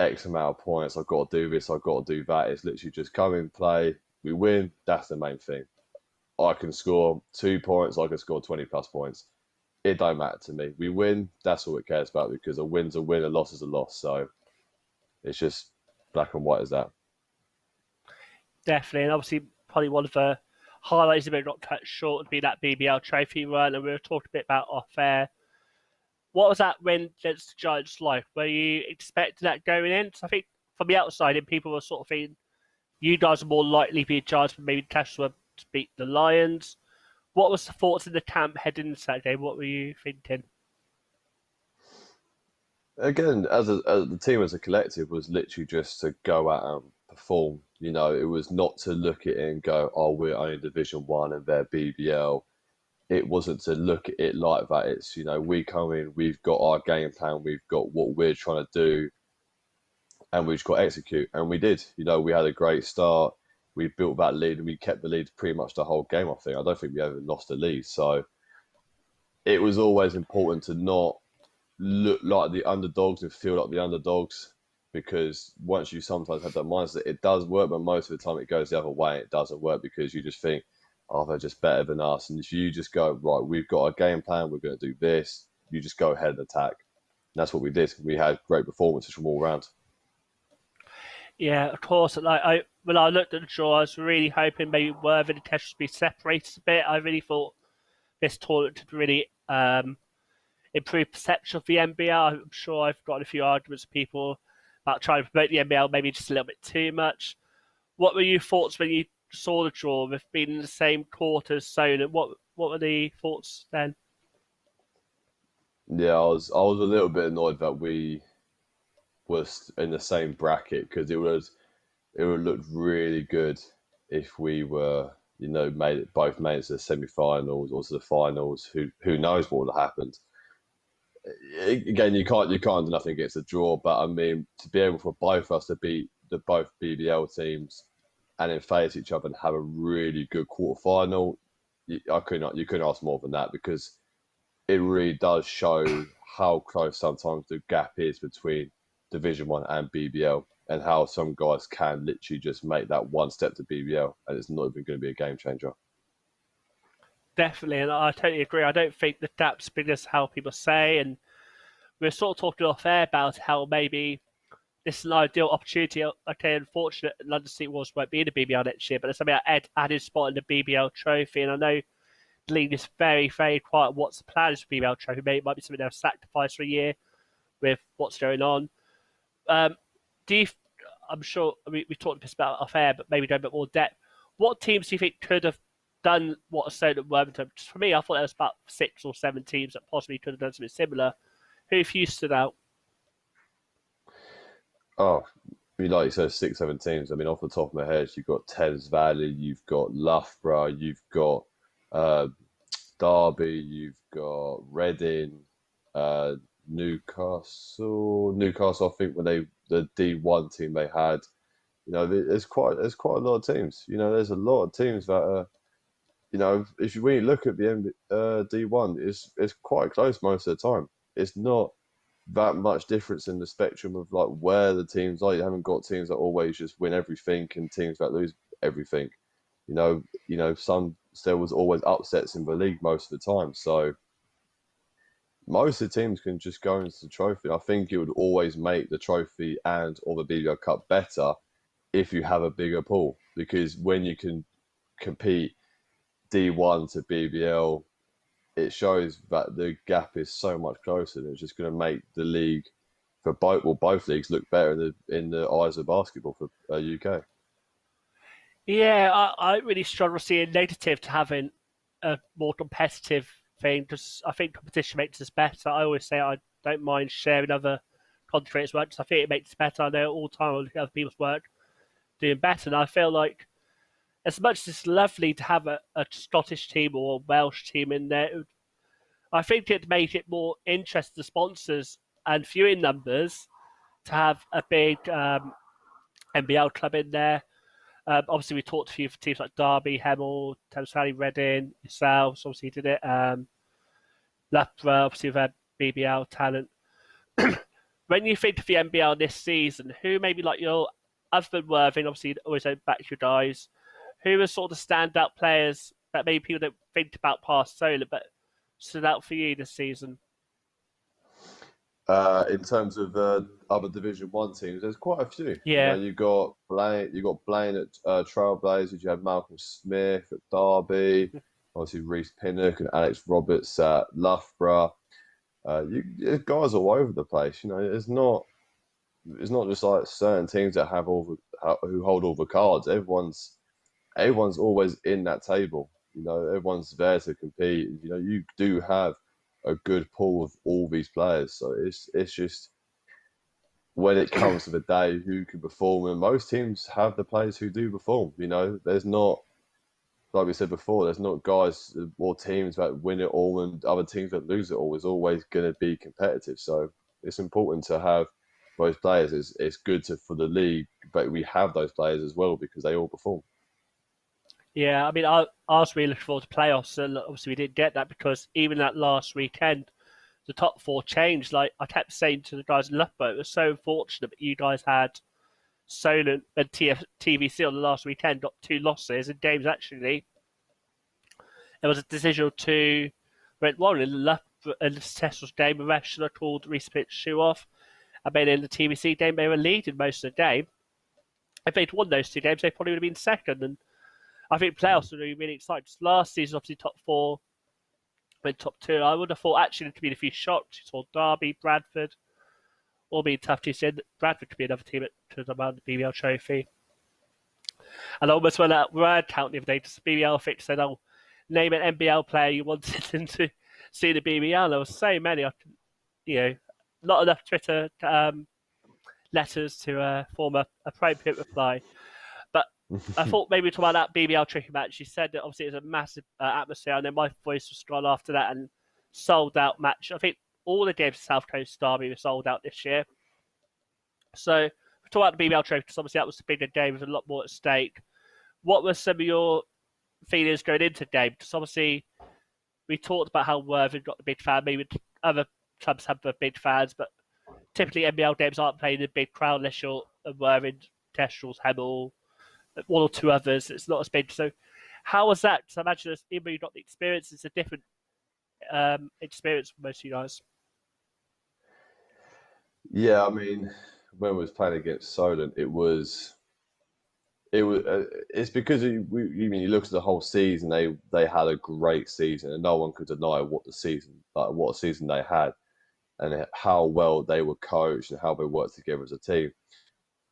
[SPEAKER 2] X amount of points. I've got to do this. I've got to do that. It's literally just come in, play, we win. That's the main thing. I can score 2 points. I can score 20 plus points. It don't matter to me. We win. That's all it cares about because a win's a win, a loss is a loss. So it's just black and white as that.
[SPEAKER 1] Definitely. And obviously, probably one of the highlights, if it got cut short, would be that BBL trophy run. And we were talking a bit about off air. What was that win against the Giants like? Were you expecting that going in? 'Cause I think from the outside, and people were sort of thinking you guys are more likely to be a chance for maybe Tesla to beat the Lions. What was the thoughts in the camp heading into that game? What were you thinking?
[SPEAKER 2] Again, as the team as a collective was literally just to go out and perform. It was not to look at it and go, "Oh, we're only Division One and they're BBL." It wasn't to look at it like that. It's we come in, we've got our game plan, we've got what we're trying to do, and we just got to execute. And we did. We had a great start. We built that lead and we kept the lead pretty much the whole game, I think. I don't think we ever lost the lead. So it was always important to not look like the underdogs and feel like the underdogs because once you sometimes have that mindset, it does work, but most of the time it goes the other way. It doesn't work because you just think, oh, they're just better than us. And if you just go, right, we've got a game plan, we're going to do this, you just go ahead and attack. And that's what we did. We had great performances from all around.
[SPEAKER 1] Yeah, of course. Like when I looked at the draw, I was really hoping maybe Worthing and Tesh would be separated a bit. I really thought this tournament would really improve perception of the NBL. I'm sure I've got a few arguments with people about trying to promote the NBL maybe just a little bit too much. What were your thoughts when you saw the draw with being in the same court as Solent? What were the thoughts then?
[SPEAKER 2] Yeah, I was a little bit annoyed that we was in the same bracket because it would look really good if we were. both made it to the semi-finals or to the finals. Who knows what would have happened? Again, you can't do nothing against a draw, but I mean, to be able for both of us to beat the both BBL teams and then face each other and have a really good quarterfinal, you couldn't ask more than that, because it really does show how close sometimes the gap is between Division One and BBL, and how some guys can literally just make that one step to BBL and it's not even going to be a game changer.
[SPEAKER 1] Definitely, and I totally agree. I don't think the gap's big as how people say, and we're sort of talking off air about how maybe this is an ideal opportunity. Okay, unfortunate London City Wars won't be in the BBL next year, but there's something like added spot in the BBL trophy, and I know the league is very, very quiet. What's the plan for the BBL trophy? Maybe it might be something they'll sacrifice for a year with what's going on. Do you? I'm sure we talked this about off air, but maybe go a bit more depth. What teams do you think could have done what Stoke were? Just for me, I thought there was about 6 or 7 teams that possibly could have done something similar. Who have you stood out?
[SPEAKER 2] Oh, like you said, 6, 7 teams. I mean, off the top of my head, you've got Thames Valley, you've got Loughborough, you've got uh, Derby, you've got Reading, uh, Newcastle. Newcastle, I think the D1 team they had, there's quite a lot of teams. There's a lot of teams that are, if you really look at the D1, it's quite close most of the time. It's not that much difference in the spectrum of like where the teams are. You haven't got teams that always just win everything and teams that lose everything. There was always upsets in the league most of the time. So most of the teams can just go into the trophy. I think it would always make the trophy and or the BBL Cup better if you have a bigger pool, because when you can compete D1 to BBL, it shows that the gap is so much closer, and it's just going to make the league for both leagues look better in the eyes of basketball for UK.
[SPEAKER 1] Yeah, I really struggle seeing negative to having a more competitive thing, because I think competition makes us better. I always say I don't mind sharing other content creators' work because I think it makes it better. I know all the time I look at other people's work doing better, and I feel like as much as it's lovely to have a Scottish team or a Welsh team in there, I think it'd make it more interesting to sponsors and viewing numbers to have a big NBL club in there. Obviously, we talked to you for teams like Derby, Hemel, Thames Valley, Reading, yourselves. Obviously, you did it. Loughborough, obviously, we've had BBL talent. When you think of the NBL this season, who maybe like your other than Worthing, obviously, always back your guys, who are sort of standout players that maybe people don't think about past Solar, but stood out for you this season?
[SPEAKER 2] In terms of other Division One teams, there's quite a few.
[SPEAKER 1] Yeah.
[SPEAKER 2] You got Blaine at Trailblazers. You had Malcolm Smith at Derby. Obviously, Reece Pinnock and Alex Roberts at Loughborough. There's guys all over the place. It's not just like certain teams that who hold all the cards. Everyone's always in that table. Everyone's there to compete. You do have a good pool of all these players. So it's just when it comes to the day who can perform, and most teams have the players who do perform. There's not, like we said before, there's not guys or teams that win it all and other teams that lose it all. It's always going to be competitive. So it's important to have those players. It's good for the league, but we have those players as well because they all perform.
[SPEAKER 1] Yeah, I mean, I was really looking forward to playoffs, and obviously we didn't get that because even that last weekend, the top 4 changed. Like I kept saying to the guys in Loughborough, it was so unfortunate that you guys had Solent and TVC on the last weekend got 2 losses in games. Actually, there was a decision to went one in Loughborough, in the Cecil's game. The ref should have called Reece Pitt's shoe off. And then in the TVC game, they were leading most of the game. If they'd won those 2 games, they probably would have been second. And I think playoffs would be really exciting. Last season, obviously, top 4 went top 2. I would have thought actually there could be a few shocks. You saw Derby, Bradford, all being tough to see. Bradford could be another team to demand the BBL trophy. And I almost went out word count the other day to BBL fix said, "Oh, name an NBL player you wanted them to see the BBL." There were so many. Not enough Twitter letters to form a appropriate reply. But I thought maybe talking about that BBL tricky match. You said that obviously it was a massive atmosphere, and then my voice was gone after that and sold out match. I think all the games of South Coast Derby were sold out this year. So talk about the BBL trophy because obviously that was a bigger game with a lot more at stake. What were some of your feelings going into the game? Because obviously we talked about how Worthing got the big fan. Maybe other clubs have the big fans, but typically NBL games aren't played in a big crowd unless you're a Worthing, Kestrels, Hemel, one or two others. It's not as big. So how was that? Because I imagine even though you've got the experience, it's a different experience for most of you guys.
[SPEAKER 2] Yeah, I mean, when we was playing against Solent, it's because you look at the whole season, they had a great season, and no one could deny what season they had, and how well they were coached and how they worked together as a team.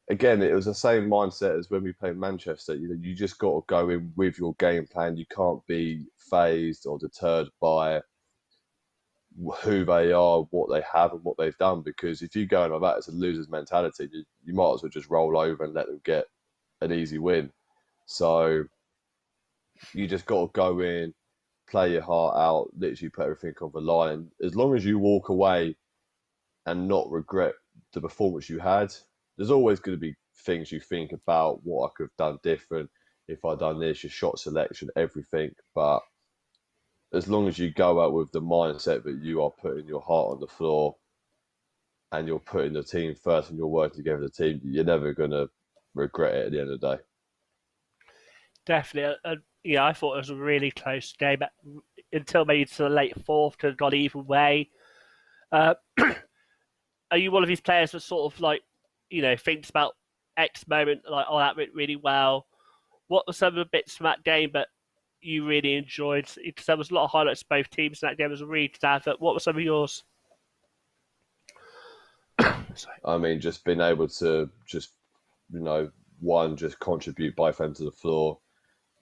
[SPEAKER 2] Again, it was the same mindset as when we played Manchester. You just got to go in with your game plan. You can't be phased or deterred by who they are, what they have, and what they've done. Because if you go in like that, it's a loser's mentality. You might as well just roll over and let them get an easy win. So you just got to go in, play your heart out, literally put everything on the line. As long as you walk away and not regret the performance you had, there's always going to be things you think about what I could have done different if I'd done this, your shot selection, everything. But as long as you go out with the mindset that you are putting your heart on the floor and you're putting the team first and you're working together as a team, you're never going to regret it at the end of the day.
[SPEAKER 1] Definitely. Yeah, I thought it was a really close game until maybe to the late fourth to have gone either way. Uh, are you one of these players that sort of thinks about X moment, like, oh, that went really well? What were some of the bits from that game that you really enjoyed? Because there was a lot of highlights of both teams in that game. It was a really good advert. What were some of yours?
[SPEAKER 2] I mean, just being able to just contribute both ends of the floor.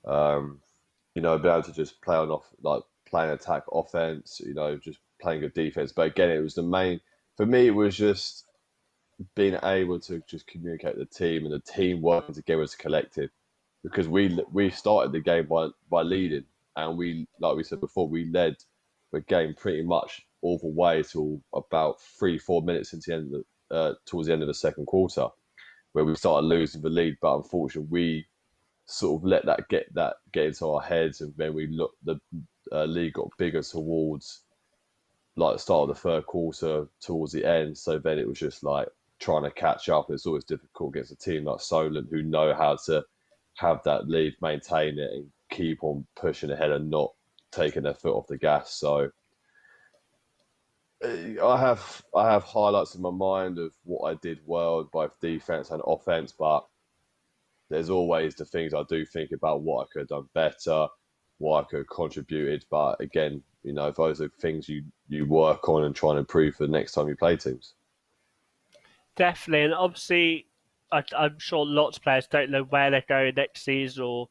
[SPEAKER 2] Be able to just play on off, like playing attack offense, just playing good defense. But again, it was the main, for me, it was just being able to just communicate the team and the team working together as a collective. Because we started the game by leading, and like we said before, we led the game pretty much all the way till about 3-4 minutes into the end towards the end of the second quarter, where we started losing the lead. But unfortunately, we sort of let that get into our heads, and then the league got bigger towards like the start of the third quarter towards the end. So then it was just like trying to catch up. It's always difficult against a team like Solent who know how to have that lead, maintain it, and keep on pushing ahead and not taking their foot off the gas. So I have highlights in my mind of what I did well, both defense and offense, but there's always the things I do think about what I could have done better, what I could have contributed. But again, those are things you work on and try and improve for the next time you play teams.
[SPEAKER 1] Definitely, and obviously, I'm sure lots of players don't know where they're going next season or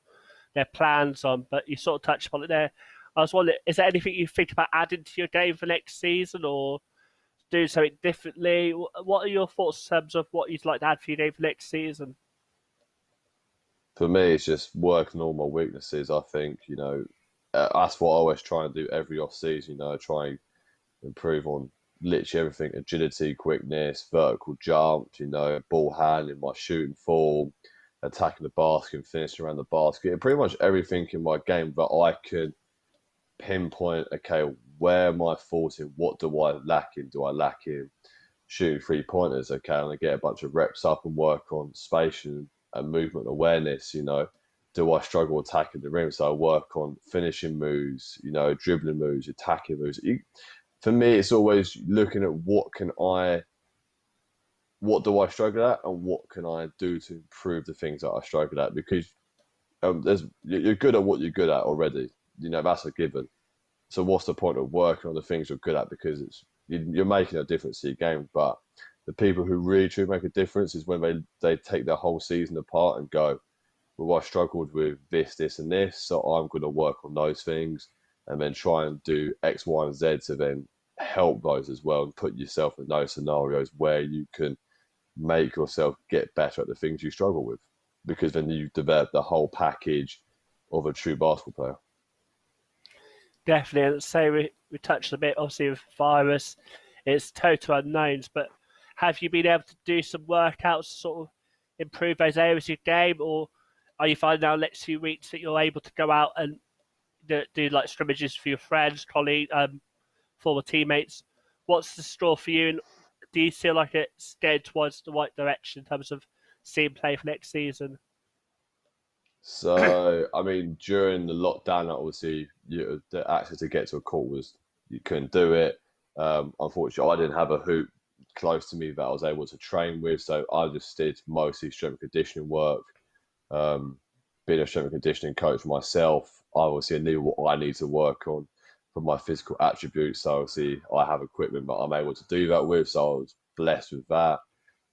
[SPEAKER 1] their plans on, but you sort of touched upon it there. I was wondering, is there anything you think about adding to your game for next season or doing something differently? What are your thoughts in terms of what you'd like to add for your game for next season?
[SPEAKER 2] For me, it's just working on all my weaknesses. I think, that's what I always try and do every off season, try and improve on literally everything: agility, quickness, vertical jump, ball handling, my shooting form, attacking the basket and finishing around the basket, and pretty much everything in my game that I can pinpoint, okay, where am I faulting? What do I lack in? Do I lack in shooting 3-pointers? Okay, I'm going to get a bunch of reps up and work on spatial and movement awareness, Do I struggle attacking the rim? So I work on finishing moves, dribbling moves, attacking moves. For me, it's always looking at what do I struggle at, and what can I do to improve the things that I struggle at? Because you're good at what you're good at already. That's a given. So what's the point of working on the things you're good at? Because you're making a difference to your game. But the people who really truly make a difference is when they take their whole season apart and go, well, I struggled with this, and this, so I'm going to work on those things, and then try and do X, Y, and Z to then help those as well, and put yourself in those scenarios where you can make yourself get better at the things you struggle with. because then you develop the whole package of a true basketball player.
[SPEAKER 1] Definitely. And say we touched a bit, obviously, with virus, it's total unknowns, but have you been able to do some workouts to sort of improve those areas of your game, or are you finding now next few weeks that you're able to go out and do like scrimmages for your friends, colleagues, former teammates? What's the straw for you, and do you feel like it's going towards the right direction in terms of seeing play for next season?
[SPEAKER 2] So, I mean, during the lockdown, obviously, the access to get to a court was you couldn't do it. Unfortunately, I didn't have a hoop close to me that I was able to train with, so I just did mostly strength and conditioning work. Um, Being a strength and conditioning coach myself, I obviously knew what I need to work on for my physical attributes. So, obviously, I have equipment that I'm able to do that with, so I was blessed with that.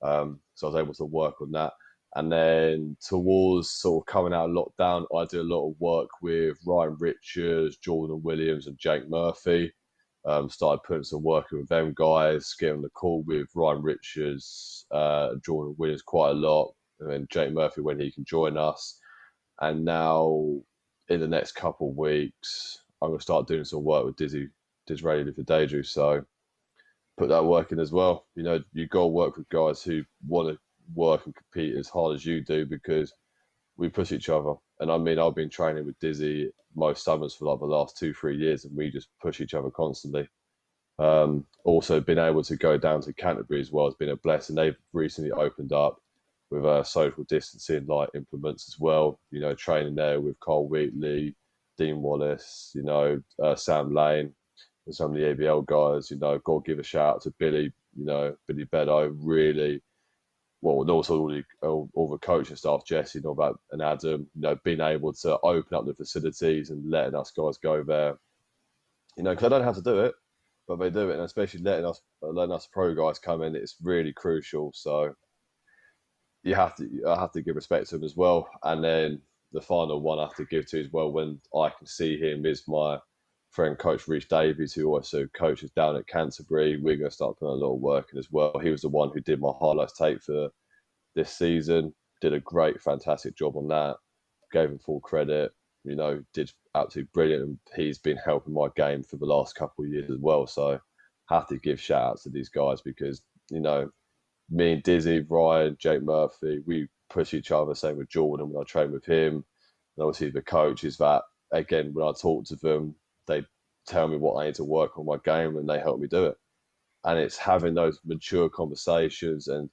[SPEAKER 2] So I was able to work on that. And then towards sort of coming out of lockdown, I did a lot of work with Ryan Richards, Jordan Williams, and Jake Murphy. Started putting some work in with them guys, getting on the call with Ryan Richards, Jordan Williams quite a lot, and then Jake Murphy when he can join us. And now in the next couple of weeks, I'm going to start doing some work with Disraeli for Deju. So put that work in as well. You know, you got to work with guys who want to work and compete as hard as you do because we push each other. And I mean, I've been training with Dizzy most summers for like the last 2, 3 years, and we just push each other constantly. Also, been able to go down to Canterbury as well has been a blessing. They've recently opened up with social distancing like implements as well. You know, training there with Cole Wheatley, Dean Wallace, Sam Lane, and some of the ABL guys. You know, got to give a shout out to Billy. You know, Billy Beddoe really well, and also all the coaching staff, Jesse and Adam, you know, being able to open up the facilities and letting us guys go there. You know, because I don't have to do it, but they do it, and especially letting us pro guys come in, it's really crucial. So I have to give respect to him as well. And then the final one I have to give to as well when I can see him is my friend Coach Rich Davies, who also coaches down at Canterbury. We're going to start putting a lot of work in as well. He was the one who did my highlights tape for this season. Did a great, fantastic job on that. Gave him full credit. You know, did absolutely brilliant. And he's been helping my game for the last couple of years as well. So have to give shout outs to these guys because, you know, me and Dizzy, Ryan, Jake Murphy, we push each other. Same with Jordan when I train with him. And obviously the coach is that, again, when I talk to them, they tell me what I need to work on my game and they help me do it. And it's having those mature conversations and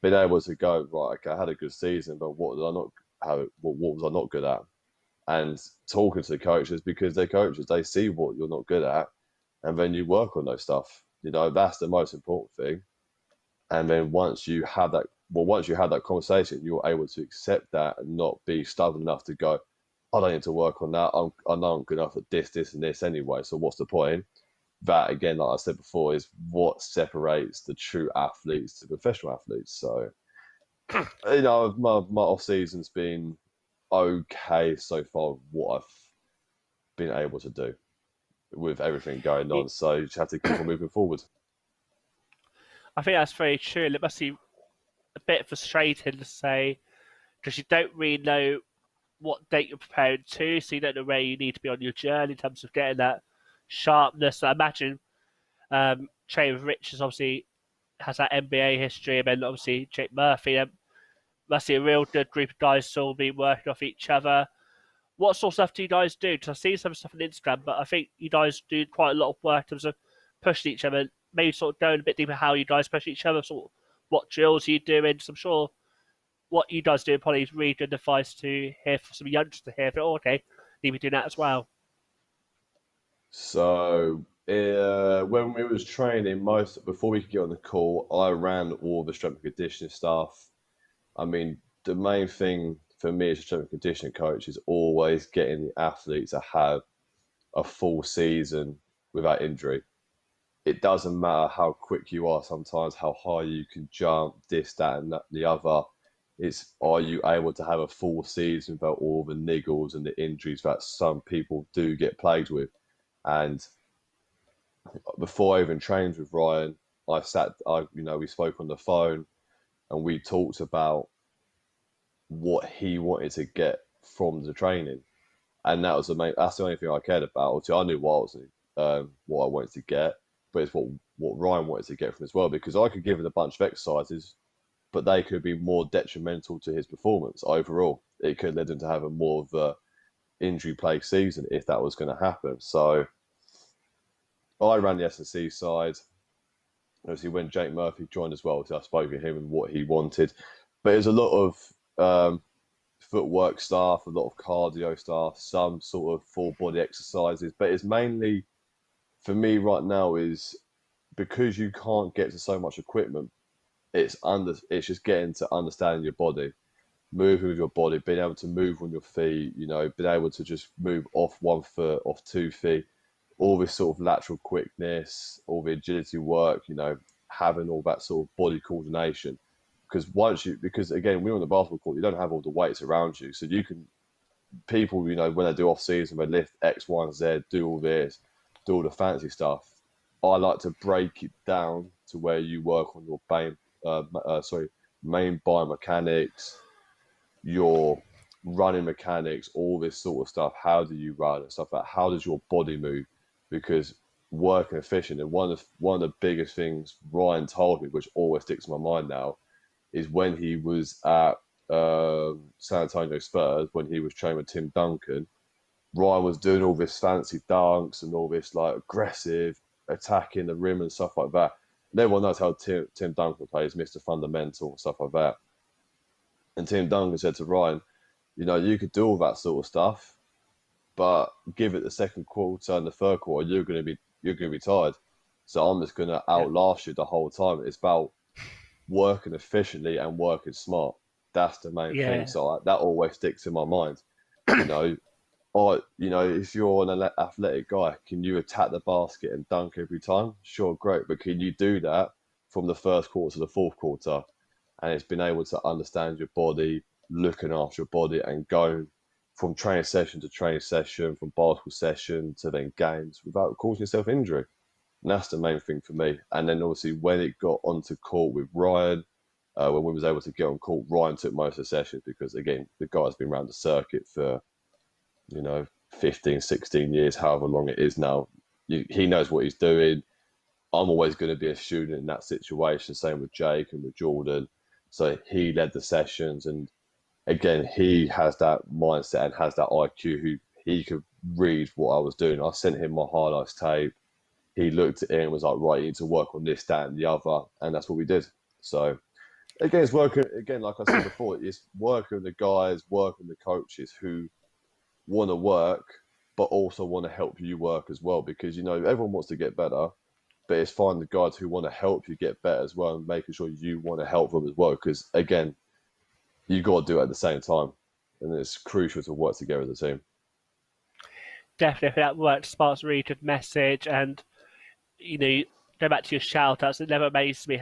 [SPEAKER 2] being able to go, right, okay, I had a good season, but what did I not have? What was I not good at? And talking to the coaches because they're coaches, they see what you're not good at, and then you work on those stuff. You know, that's the most important thing. And then once you have that conversation, you're able to accept that and not be stubborn enough to go, I don't need to work on that. I know I'm good enough at this, and this anyway. So what's the point? That again, like I said before, is what separates the true athletes to professional athletes. So, you know, my off season's been okay so far. What I've been able to do with everything going on, so you just have to keep on moving forward.
[SPEAKER 1] I think that's very true. It must be a bit frustrating to say because you don't really know what date you're preparing to, so you don't know where you need to be on your journey in terms of getting that sharpness. I imagine training with Richards obviously has that NBA history, and then obviously Jake Murphy. Must be a real good group of guys still be working off each other. What sort of stuff do you guys do? Because I see some stuff on Instagram, but I think you guys do quite a lot of work in terms of pushing each other. Maybe sort of going a bit deeper how you guys push each other, sort of what drills you doing. So I'm sure what you guys do probably is really good advice to hear for some youngsters to hear. But okay, need to be doing that as well.
[SPEAKER 2] So when we was training, most before we could get on the call, I ran all the strength and conditioning stuff. I mean, the main thing for me as a strength and conditioning coach is always getting the athlete to have a full season without injury. It doesn't matter how quick you are sometimes, how high you can jump, this, that, and that, the other. It's are you able to have a full season without all the niggles and the injuries that some people do get plagued with? And before I even trained with Ryan, we spoke on the phone and we talked about what he wanted to get from the training, and that was the main. That's the only thing I cared about. Obviously, I knew what I wanted to get, but it's what Ryan wanted to get from as well, because I could give him a bunch of exercises, but they could be more detrimental to his performance overall. It could lead him to have a more of a injury plagued season if that was going to happen. So I ran the S&C side. Obviously, when Jake Murphy joined as well, so I spoke to him and what he wanted. But there's a lot of footwork stuff, a lot of cardio stuff, some sort of full body exercises. But it's mainly for me right now is because you can't get to so much equipment. It's just getting to understanding your body, moving with your body, being able to move on your feet, being able to just move off 1 foot, off 2 feet, all this sort of lateral quickness, all the agility work, having all that sort of body coordination. Because again, we're on the basketball court, you don't have all the weights around you. So people, when they do off season, they lift X, Y, and Z, do all this, do all the fancy stuff. I like to break it down to where you work on your main biomechanics, your running mechanics, all this sort of stuff. How do you run and stuff like that? How does your body move? Because working efficient, and one of the biggest things Ryan told me, which always sticks in my mind now, is when he was at San Antonio Spurs, when he was training with Tim Duncan. Ryan was doing all this fancy dunks and all this like aggressive attacking the rim and stuff like that. And everyone knows how Tim Duncan plays, Mr. Fundamental and stuff like that. And Tim Duncan said to Ryan, you could do all that sort of stuff, but give it the second quarter and the third quarter, you're gonna be tired. So I'm just gonna outlast you the whole time. It's about working efficiently and working smart. That's the main thing. So that always sticks in my mind. If you're an athletic guy, can you attack the basket and dunk every time? Sure, great. But can you do that from the first quarter to the fourth quarter? And it's been able to understand your body, looking after your body, and going from training session to training session, from basketball session to then games without causing yourself injury. And that's the main thing for me. And then obviously when it got onto court with Ryan, when we was able to get on court, Ryan took most of the sessions because, again, the guy's been around the circuit for, 15, 16 years, however long it is now. He knows what he's doing. I'm always going to be a student in that situation. Same with Jake and with Jordan. So he led the sessions, and again, he has that mindset and has that IQ. He could read what I was doing. I sent him my highlights tape. He looked at it and was like, right, you need to work on this, that, and the other, and that's what we did. So again, it's working. Again, like I said before, it's working with the guys, working with the coaches who want to work, but also want to help you work as well. Because everyone wants to get better, but it's finding the guys who want to help you get better as well, and making sure you want to help them as well. Because again, you got to do it at the same time, and it's crucial to work together as a team.
[SPEAKER 1] Definitely, that worked. Sparks a really good message, and go back to your shout outs. It never amazed me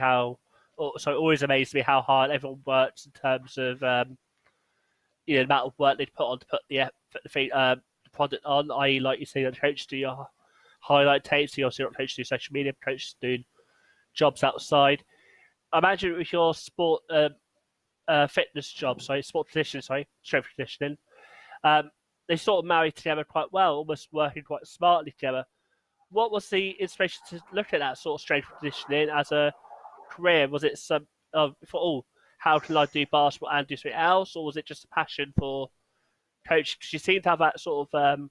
[SPEAKER 1] always amazed me how hard everyone works in terms of the amount of work they put on to put the product on. I.e., like you say, the coaches do your highlight tapes. You also not coaches do social media. Coaches doing jobs outside. Imagine with your sport fitness job, sport conditioning, strength conditioning. They sort of marry together quite well, almost working quite smartly together. What was the inspiration to look at that sort of strength conditioning as a career? Was it how can I do basketball and do something else, or was it just a passion for coaching? Because you seem to have that sort of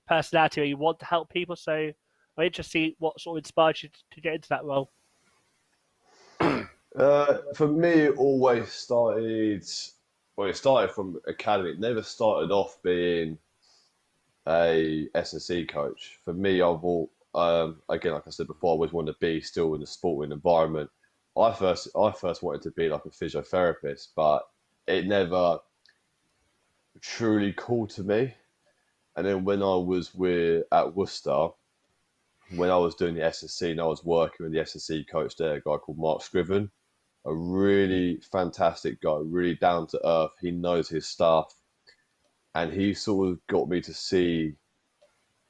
[SPEAKER 1] personality where you want to help people. So I'm interested to see what sort of inspired you to get into that role.
[SPEAKER 2] For me, it always started. Well, it started from academy. It never started off being a S&C coach. For me, again, like I said before, I always wanted to be still in the sporting environment. I first wanted to be like a physiotherapist, but it never truly called to me. And then when I was at Worcester, when I was doing the S&C and I was working with the S&C coach there, a guy called Mark Scriven, a really fantastic guy, really down to earth. He knows his stuff. And he sort of got me to see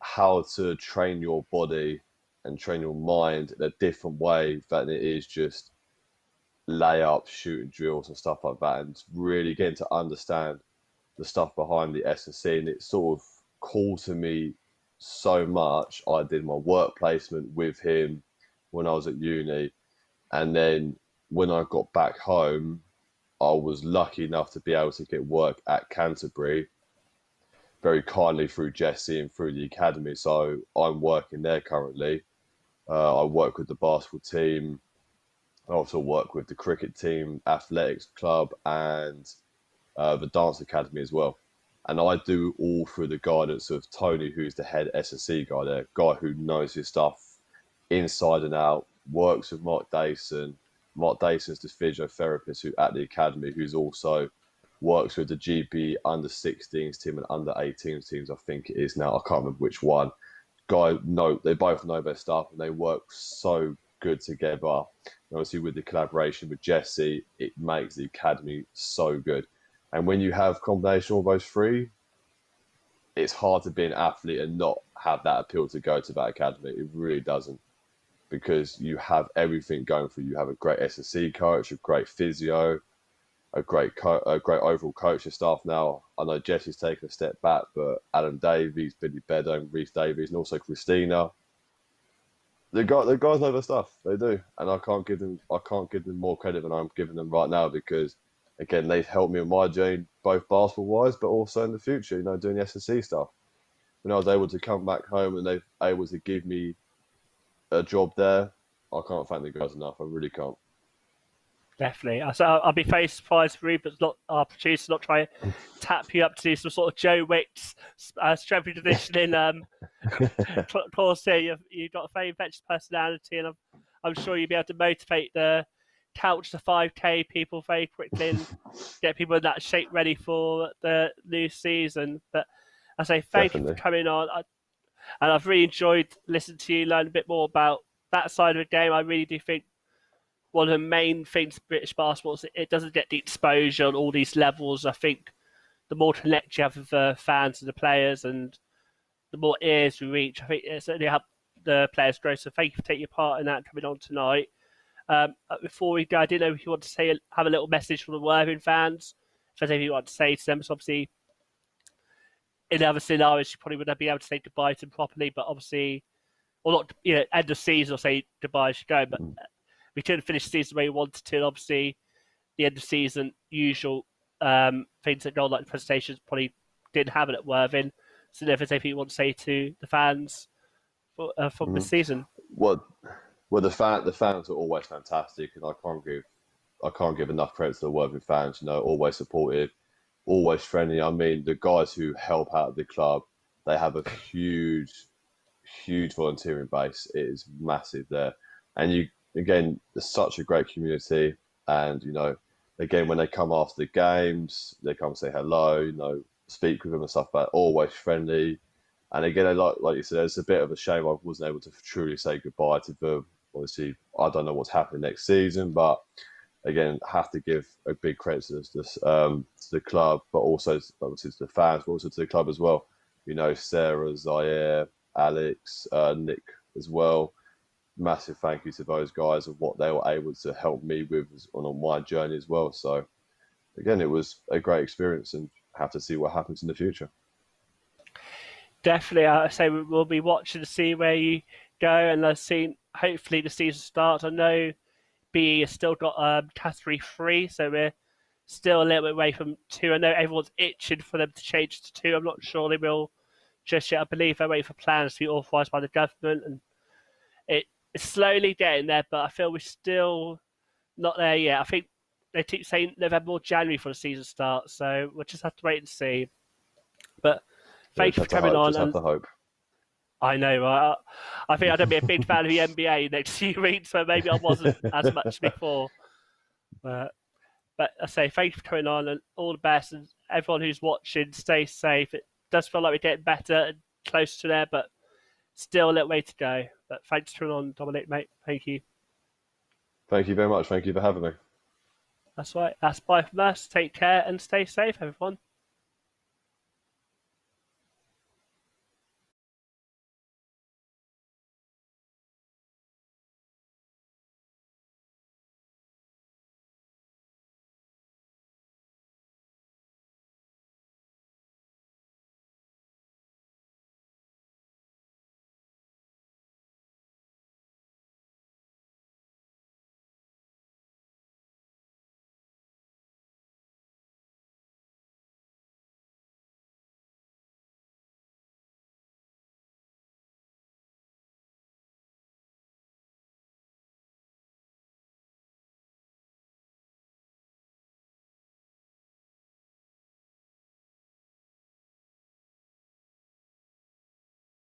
[SPEAKER 2] how to train your body and train your mind in a different way than it is just layups, shooting drills, and stuff like that, and really getting to understand the stuff behind the S&C. And it sort of called to me so much. I did my work placement with him when I was at uni, and then when I got back home, I was lucky enough to be able to get work at Canterbury very kindly through Jesse and through the academy. So I'm working there currently. I work with the basketball team. I also work with the cricket team, athletics club, and the dance academy as well. And I do all through the guidance of Tony, who's the head S&C guy there, guy who knows his stuff inside and out, works with Mark Dayson. Mark Dayson's the physiotherapist who at the academy, who's also works with the GB under 16s team and under 18s teams, I think it is now. I can't remember which one. They both know their stuff and they work so good together. And obviously, with the collaboration with Jesse, it makes the academy so good. And when you have combination of those three, it's hard to be an athlete and not have that appeal to go to that academy. It really doesn't, because you have everything going for you. You have a great S&C coach, a great physio, a great overall coaching staff now. I know Jesse's taken a step back, but Adam Davies, Billy Beddoe, Reece Davies, and also Christina, the guys know their stuff. They do, and I can't give them more credit than I'm giving them right now, because again, they've helped me on my journey, both basketball wise, but also in the future. Doing the S&C stuff. When I was able to come back home and they've able to give me a job there, I can't thank the guys enough. I really can't.
[SPEAKER 1] Definitely. So I'll be very surprised if Rupert's not our producer not trying to tap you up to do some sort of Joe Wicks strength and conditioning course here. You've got a very infectious personality, and I'm sure you'll be able to motivate the couch to 5K people very quickly and get people in that shape ready for the new season. But I say thank you for coming on, and I've really enjoyed listening to you learn a bit more about that side of the game. I really do think one of the main things of British basketball is it doesn't get the exposure on all these levels. I think the more connect you have with the fans and the players, and the more ears we reach, I think it's certainly helped the players grow. So thank you for taking part in that, coming on tonight. Before we go, I didn't know if you want to have a little message for the Worthing fans. If there's anything you want to say to them, so obviously in other scenarios you probably wouldn't be able to say goodbye to them properly, but obviously, or not, end of season or say goodbye as you go, but we couldn't finish the season where we wanted to. And obviously, the end of season usual things that go on, like the presentations, probably didn't have it at Worthing. So if there's anything you want to say to the fans from this season.
[SPEAKER 2] Well, the fans are always fantastic, and I can't give enough credit to the Worthing fans. Always supportive, always friendly. I mean, the guys who help out the club, they have a huge volunteering base. It is massive there, and again, it's such a great community. And again, when they come after the games, they come say hello, speak with them and stuff. But always friendly. And again, like you said, it's a bit of a shame I wasn't able to truly say goodbye to them. Obviously, I don't know what's happening next season, but again, have to give a big credit to the club, but also obviously to the fans, but also to the club as well. Sarah, Zaire, Alex, Nick as well. Massive thank you to those guys and what they were able to help me with on my journey as well. So again, it was a great experience, and have to see what happens in the future.
[SPEAKER 1] Definitely, I say we'll be watching to see where you go, and hopefully the season starts. I know BE has still got category 3, so we're still a little bit away from 2. I know everyone's itching for them to change to 2. I'm not sure they will just yet. I believe they're waiting for plans to be authorised by the government, and it's slowly getting there, but I feel we're still not there yet. I think they keep saying November or January for the season start, so we'll just have to wait and see. But thank you for coming on.
[SPEAKER 2] Just have to hope.
[SPEAKER 1] I know, right? I think I'm going to be a big fan of the NBA next few weeks, so maybe I wasn't as much before. But I say thank you for coming on, and all the best. And everyone who's watching, stay safe. It does feel like we're getting better and closer to there, but still a little way to go. But thanks for coming on, Dominic, mate. Thank you.
[SPEAKER 2] Thank you very much. Thank you for having me.
[SPEAKER 1] That's right. That's bye from us. Take care and stay safe, everyone.